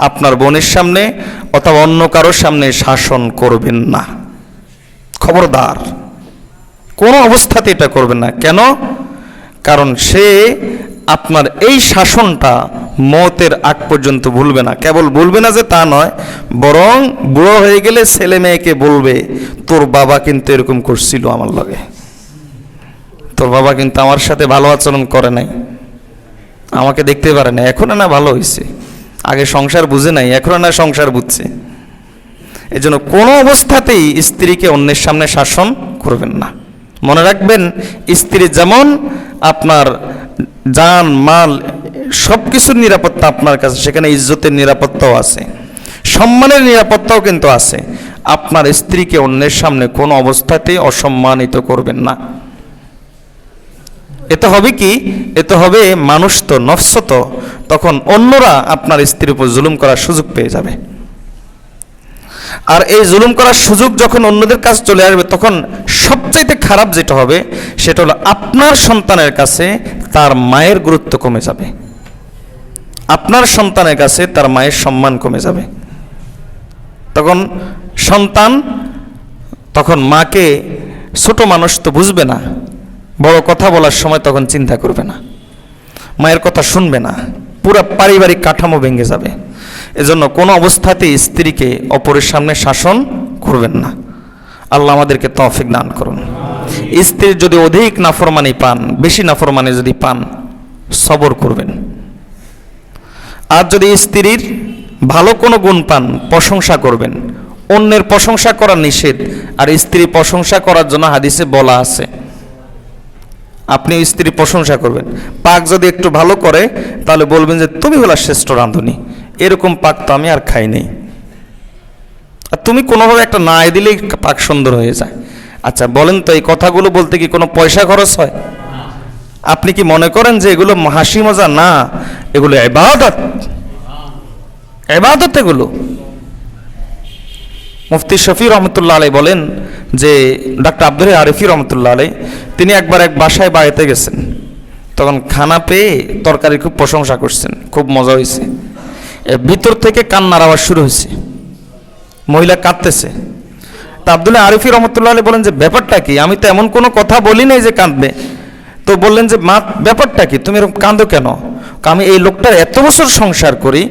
আপনার বোনের সামনে অথবা অন্য কারোর সামনে শাসন করবেন না। খবরদার, কোনো অবস্থাতে এটা করবেন না। কেন? কারণ সে আপনার এই শাসনটা মওতের আগ পর্যন্ত ভুলবে না। কেবল ভুলবে না যে তা নয়, বরং বুড়ো হয়ে গেলে ছেলে মেয়েকে বলবে, তোর বাবা কিন্তু এরকম করছিল আমার লগে, তোর বাবা কিন্তু আমার সাথে ভালো আচরণ করে নাই, আমাকে দেখতে পারে না, এখন না ভালো হয়েছে, আগে সংসার বুঝে নাই, এখন না সংসার বুঝছে। এই জন্য কোনো অবস্থাতেই স্ত্রীকে অন্যের সামনে শাসন করবেন না। মনে রাখবেন, স্ত্রী যেমন আপনার জান মাল সব কিছুর নিরাপত্তা আপনার কাছে, সেখানে ইজ্জতের নিরাপত্তাও আছে, সম্মানের নিরাপত্তাও কিন্তু আছে। আপনার স্ত্রীকে অন্যের সামনে কোনো অবস্থাতেই অসম্মানিত করবেন না। এতে হবে কি? এতে হবে মানুষ তো, নফস তো, তখন অন্যরা আপনার স্ত্রীর উপর জুলুম করার সুযোগ পেয়ে যাবে। আর এই জুলুম করার সুযোগ যখন অন্যদের কাছে চলে আসবে, তখন সবচাইতে খারাপ যেটা হবে সেটা হলো আপনার সন্তানের কাছে তার মায়ের গুরুত্ব কমে যাবে, আপনার সন্তানের কাছে তার মায়ের সম্মান কমে যাবে। তখন সন্তান তখন মাকে, ছোট মানুষ তো বুঝবে না, বড় কথা বলার সময় তখন চিন্তা করবে না, মায়ের কথা শুনবে না, পুরো পারিবারিক কাঠামো ভেঙে যাবে। এজন্য কোনো অবস্থাতেই স্ত্রীকে অপরের সামনে শাসন করবেন না। আল্লাহ আমাদেরকে তৌফিক দান করুন। স্ত্রীর যদি অধিক নাফরমানি পান, বেশি নাফরমানি যদি পান, সবর করবেন। আর যদি স্ত্রীর ভালো কোনো গুণ পান, প্রশংসা করবেন। অন্যের প্রশংসা করা নিষেধ, আর স্ত্রী প্রশংসা করার জন্য হাদিসে বলা আছে, আপনি স্ত্রী প্রশংসা করবেন। পাক যদি একটু ভালো করে, তাহলে বলবেন যে তুমি হলা শ্রেষ্ঠ রাঁধুনি, এরকম পাক তো আমি আর খাই নেই। আর তুমি কোনোভাবে একটা না দিলেই পাক সুন্দর হয়ে যায়। আচ্ছা বলেন তো, এই কথাগুলো বলতে কি কোনো পয়সা খরচ হয়? আপনি কি মনে করেন যে এগুলো হাসি মজা? না, এগুলো ইবাদত, ইবাদত এগুলো। মুফতি শফি রহমতুল্লাহ আলাই বলেন যে ডক্টর আব্দুল আরিফি রহমতুল্লাহ আলাই, তিনি একবার এক বাসায় বাড়িতে গেছেন, তখন খানা পেয়ে তরকারি খুব প্রশংসা করছেন, খুব মজা হয়েছে। ভিতর থেকে কান্নার আওয়াজ শুরু হয়েছে, মহিলা কাঁদতেছে। তা আব্দুল আরিফি রহমতুল্লাহ আলাই বলেন যে ব্যাপারটা কি? আমি তো এমন কোনো কথা বলি নাই যে কাঁদবে। তো বললেন যে মা, ব্যাপারটা কি, তুমি এরকম কাঁদো কেন? আমি এই লোকটার এত বছর সংসার করি,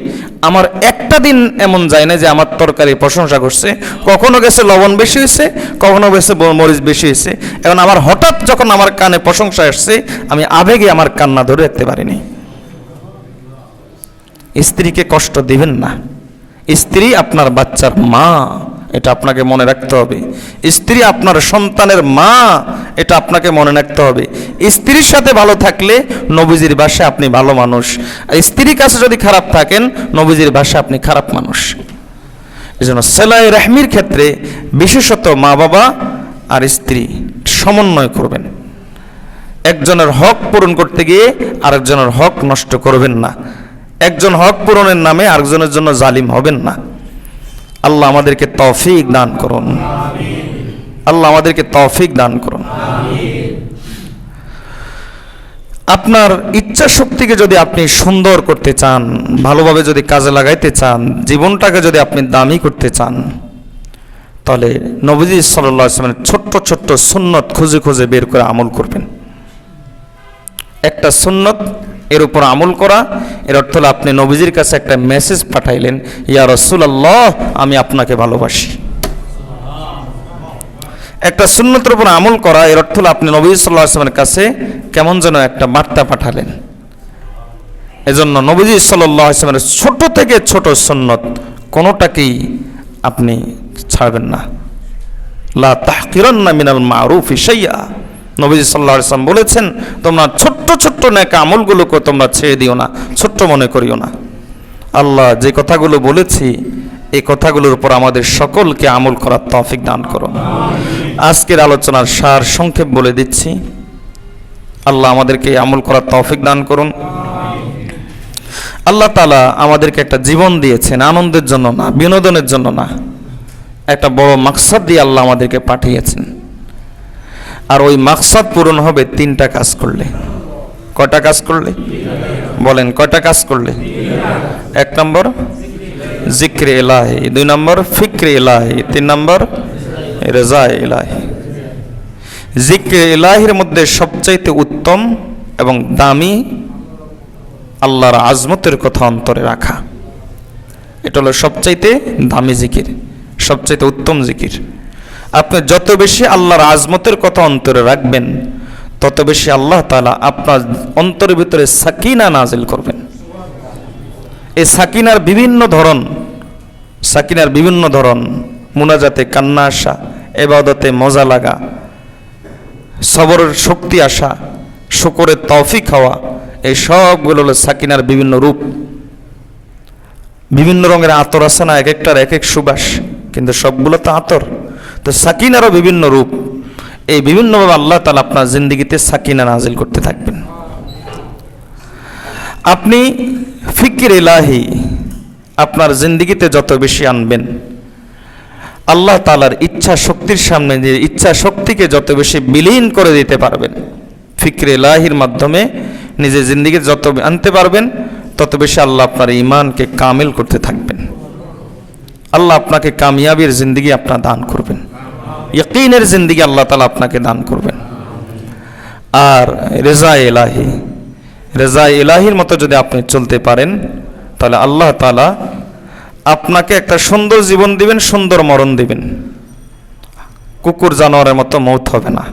আমার একটা দিন এমন যায় না যে আমার তরকারি প্রশংসা করছে। কখনো গেছে লবণ বেশি হয়েছে, কখনো গেছে মরিচ বেশি হয়েছে। এখন আমার হঠাৎ যখন আমার কানে প্রশংসা আসছে, আমি আবেগে আমার কান্না ধরে রাখতে পারিনি। স্ত্রীকে কষ্ট দিবেন না। স্ত্রী আপনার বাচ্চার মা, এটা আপনাকে মনে রাখতে হবে। স্ত্রী আপনার সন্তানের মা, এটা আপনাকে মনে রাখতে হবে। স্ত্রীর সাথে ভালো থাকলে নবীজির ভাষায় আপনি ভালো মানুষ, আর স্ত্রীর কাছে যদি খারাপ থাকেন, নবীজির ভাষায় আপনি খারাপ মানুষ। এই জন্য সেলাই রাহমির ক্ষেত্রে বিশেষত মা বাবা আর স্ত্রী সমন্বয় করবেন। একজনের হক পূরণ করতে গিয়ে আরেকজনের হক নষ্ট করবেন না। একজন হক পূরণের নামে আরেকজনের জন্য জালিম হবেন না। আল্লাহ আমাদেরকে তৌফিক দান করুন। আল্লাহ আমাদেরকে তৌফিক দান করুন। আপনার ইচ্ছা শক্তিকে যদি আপনি সুন্দর করতে চান, ভালোভাবে যদি কাজে লাগাইতে চান, জীবনটাকে যদি আপনি দামি করতে চান, তাহলে নবীজি সাল্লাল্লাহু আলাইহি ওয়াসাল্লামের ছোট্ট ছোট্ট সুন্নত খুঁজে খুঁজে বের করে আমল করবেন। একটা সুন্নত, এর উপর আমল করা, এর অর্থ হলো আপনি নবীজির কাছে একটা মেসেজ পাঠাইলেন, ইয়া রাসূলুল্লাহ, আমি আপনাকে ভালোবাসি। একটা সুন্নতের উপর আমল করা, এর অর্থ হলো আপনি নবী সাল্লাল্লাহু আলাইহি ওয়াসাল্লামের কাছে কেমন যেন একটা বার্তা পাঠালেন। এজন্য নবীজি সাল্লাল্লাহু আলাইহি ওয়াসাল্লামের ছোট থেকে ছোট সুন্নত কোনোটাকেই আপনি ছাড়বেন না। লা তাহকিরান্না মিনাল মারুফি শাইআ, নবীজি সাল্লাল্লাহু আলাইহি ওয়াসাল্লাম বলেছেন, তোমরা ছোট্ট ছোট্ট নেক আমলগুলোকে তোমরা ছেড়ে দিও না, ছোট্ট মনে করিও না। আল্লাহ যে কথাগুলো বলেছি, এই কথাগুলোর উপর আমাদের সকলকে আমল করার তৌফিক দান করুন। আজকের আলোচনার সার সংক্ষেপ বলে দিচ্ছি, আল্লাহ আমাদেরকে আমল করার তৌফিক দান করুন। আল্লাহ তাআলা আমাদেরকে একটা জীবন দিয়েছেন আনন্দের জন্য না, বিনোদনের জন্য না, একটা বড় মাকসাদ দিয়ে আল্লাহ আমাদেরকে পাঠিয়েছেন। আর ওই মাকসাদ পূরণ হবে তিনটা কাজ করলে। কয়টা কাজ করলে? বলেন, কয়টা কাজ করলে? এক নম্বর, জিক্রে ইলাহি, 2 নম্বর ফিক্রে ইলাহি, 3 নম্বর রেজা ইলাহি। জিক্রে ইলাহির মধ্যে সবচাইতে উত্তম এবং দামি আল্লাহর আজমতের কথা অন্তরে রাখা, এটা হলো সবচাইতে দামি জিকির, সবচাইতে উত্তম জিকির। আপনি যত বেশি আল্লাহর আজমতের কথা অন্তরে রাখবেন তত বেশি আল্লাহ তাআলা আপনার অন্তরের ভিতরে সাকিনা নাজিল করবেন। এই সাকিনার বিভিন্ন ধরন, মুনাজাতে কান্না আসা, ইবাদতে মজা লাগা, সবরের শক্তি আসা, শুকরের তৌফিক হওয়া, এই সবগুলো হলো সাকিনার বিভিন্ন রূপ। বিভিন্ন রঙের আতর আছে না, এক একটার এক এক সুবাস, কিন্তু সবগুলো তো আতর। তো সাকিনারও বিভিন্ন রূপ। এই বিভিন্নভাবে আল্লাহ তাআলা আপনার জিন্দেগিতে সাকিনা নাজিল করতে থাকবেন। আপনি ফিকির ইলাহি আপনার জিন্দেগিতে যত বেশি আনবেন, আল্লাহ তাআলার ইচ্ছা শক্তির সামনে যে ইচ্ছা শক্তিকে যত বেশি বিলীন করে দিতে পারবেন, ফিকির ইলাহির মাধ্যমে নিজের জিন্দেগিতে যত আনতে পারবেন তত বেশি আল্লাহ আপনার ঈমানকে কামিল করতে থাকবেন। আল্লাহ আপনাকে কামিয়াবির জিন্দেগি আপনার দান করবেন, ইয়াকিনের জিন্দেগি আল্লাহ তাআলা আপনাকে দান করবেন। আর রেজা ইলাহির মতো যদি আপনি চলতে পারেন তাহলে আল্লাহ তাআলা আপনাকে একটা সুন্দর জীবন দিবেন, সুন্দর মরণ দিবেন। কুকুর জানোয়ারের মতো মৌত হবে না,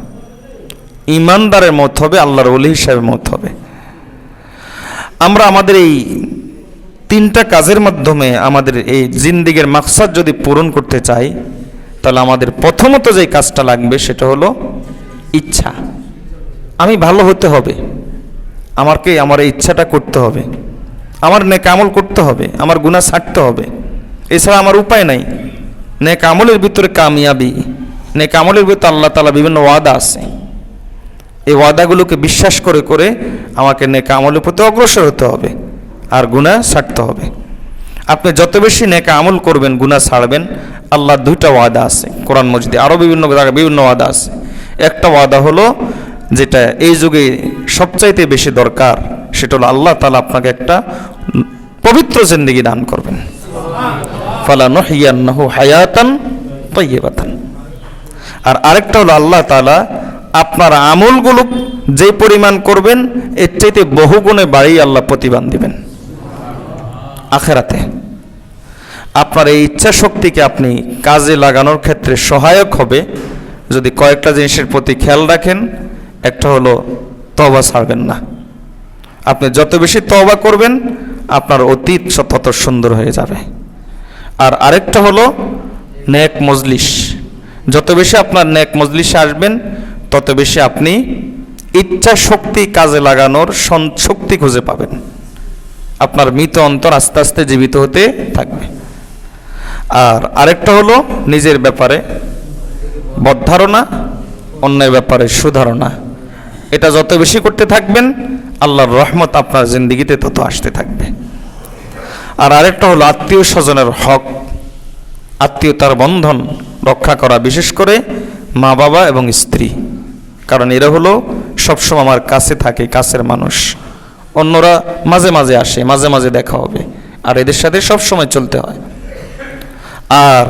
ঈমানদারের মৌত হবে, আল্লাহর ওলি হিসাবে মৌত হবে। আমরা আমাদের এই 3টা কাজের মাধ্যমে আমাদের এই জিন্দেগির মাকসাদ যদি পূরণ করতে চাই তাহলে আমাদের প্রথমত যে কাজটা লাগবে সেটা হলো ইচ্ছা। আমি ভালো হতে হবে, আমাকে আমার এই ইচ্ছাটা করতে হবে, আমার নেক আমল করতে হবে, আমার গুনাহ ছাড়তে হবে, এছাড়া আমার উপায় নাই। নেক আমলের ভিতরে কামিয়াবি, নেক আমলের ভিতরে আল্লাহ তাআলা বিভিন্ন ওয়াদা আছে। এই ওয়াদাগুলোকে বিশ্বাস করে করে আমাকে নেক আমলের প্রতি অগ্রসর হতে হবে আর গুনাহ ছাড়তে হবে। আপনি যত বেশি নেক আমল করবেন, গুনাহ ছাড়বেন, আল্লাহর 2টা ওয়াদা আছে কোরআন মজিদে, আরও বিভিন্ন জায়গায় বিভিন্ন ওয়াদা আছে। একটা ওয়াদা হলো যেটা এই যুগে সবচাইতে বেশি দরকার, সেটা হলো আল্লাহ তাআলা আপনাকে একটা পবিত্র জিন্দেগি দান করবেন। ফালানুহইয়ান্নাহু হায়াতান তাইয়্যিবাতান। আর আরেকটা হলো আল্লাহ তাআলা আপনার আমলগুলো যে পরিমাণ করবেন এর চাইতে বহুগুণে বাড়িয়ে আল্লাহ প্রতিদান দিবেন আখিরাতে। আপনার এই ইচ্ছা শক্তিকে আপনি কাজে লাগানোর ক্ষেত্রে সহায়ক হবে যদি কয়েকটা জিনিসের প্রতি খেয়াল রাখেন। একটা হলো তওবা ছাড়বেন না। আপনি যত বেশি তওবা করবেন আপনার অতীত তত সুন্দর হয়ে যাবে। আর আরেকটা হলো নেক মজলিস। যত বেশি আপনার নেক মজলিসে আসবেন তত বেশি আপনি ইচ্ছা শক্তি কাজে লাগানোর শক্তি খুঁজে পাবেন। আপনার মৃত অন্তর আস্তে আস্তে জীবিত হতে থাকবে। আর আরেকটা হলো নিজের ব্যাপারে বদধারণা, অন্যের ব্যাপারে সুধারণা। এটা যত বেশি করতে থাকবেন আল্লাহর রহমত আপনার জিন্দেগিতে তত আসতে থাকবে। আর আরেকটা হলো আত্মীয় স্বজনের হক, আত্মীয়তার বন্ধন রক্ষা করা, বিশেষ করে মা বাবা এবং স্ত্রী। কারণ এরা হলো সবসময় আমার কাছে থাকে, কাছের মানুষ। অন্যরা মাঝে মাঝে আসে, মাঝে মাঝে দেখা হবে, আর এদের সাথে সবসময় চলতে হয়। আর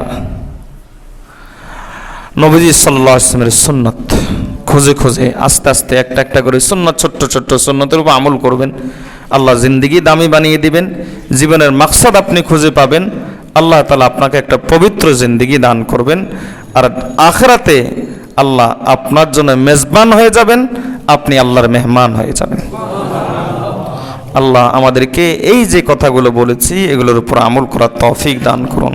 নবীজি সাল্লাল্লাহু আলাইহি ওয়াসাল্লামের সুন্নাত খুঁজে খুঁজে আস্তে আস্তে একটা একটা করে সুন্নাত, ছোট্ট ছোট্ট সুন্নতের উপর আমল করবেন। আল্লাহ জিন্দেগি দামি বানিয়ে দিবেন, জীবনের মাকসাদ আপনি খুঁজে পাবেন। আল্লাহ তাআলা আপনাকে একটা পবিত্র জিন্দেগি দান করবেন। আর আখিরাতে আল্লাহ আপনার জন্য মেজবান হয়ে যাবেন, আপনি আল্লাহর মেহমান হয়ে যাবেন। আল্লাহ আমাদেরকে এই যে কথাগুলো বলেছি এগুলোর উপর আমল করার তৌফিক দান করুন।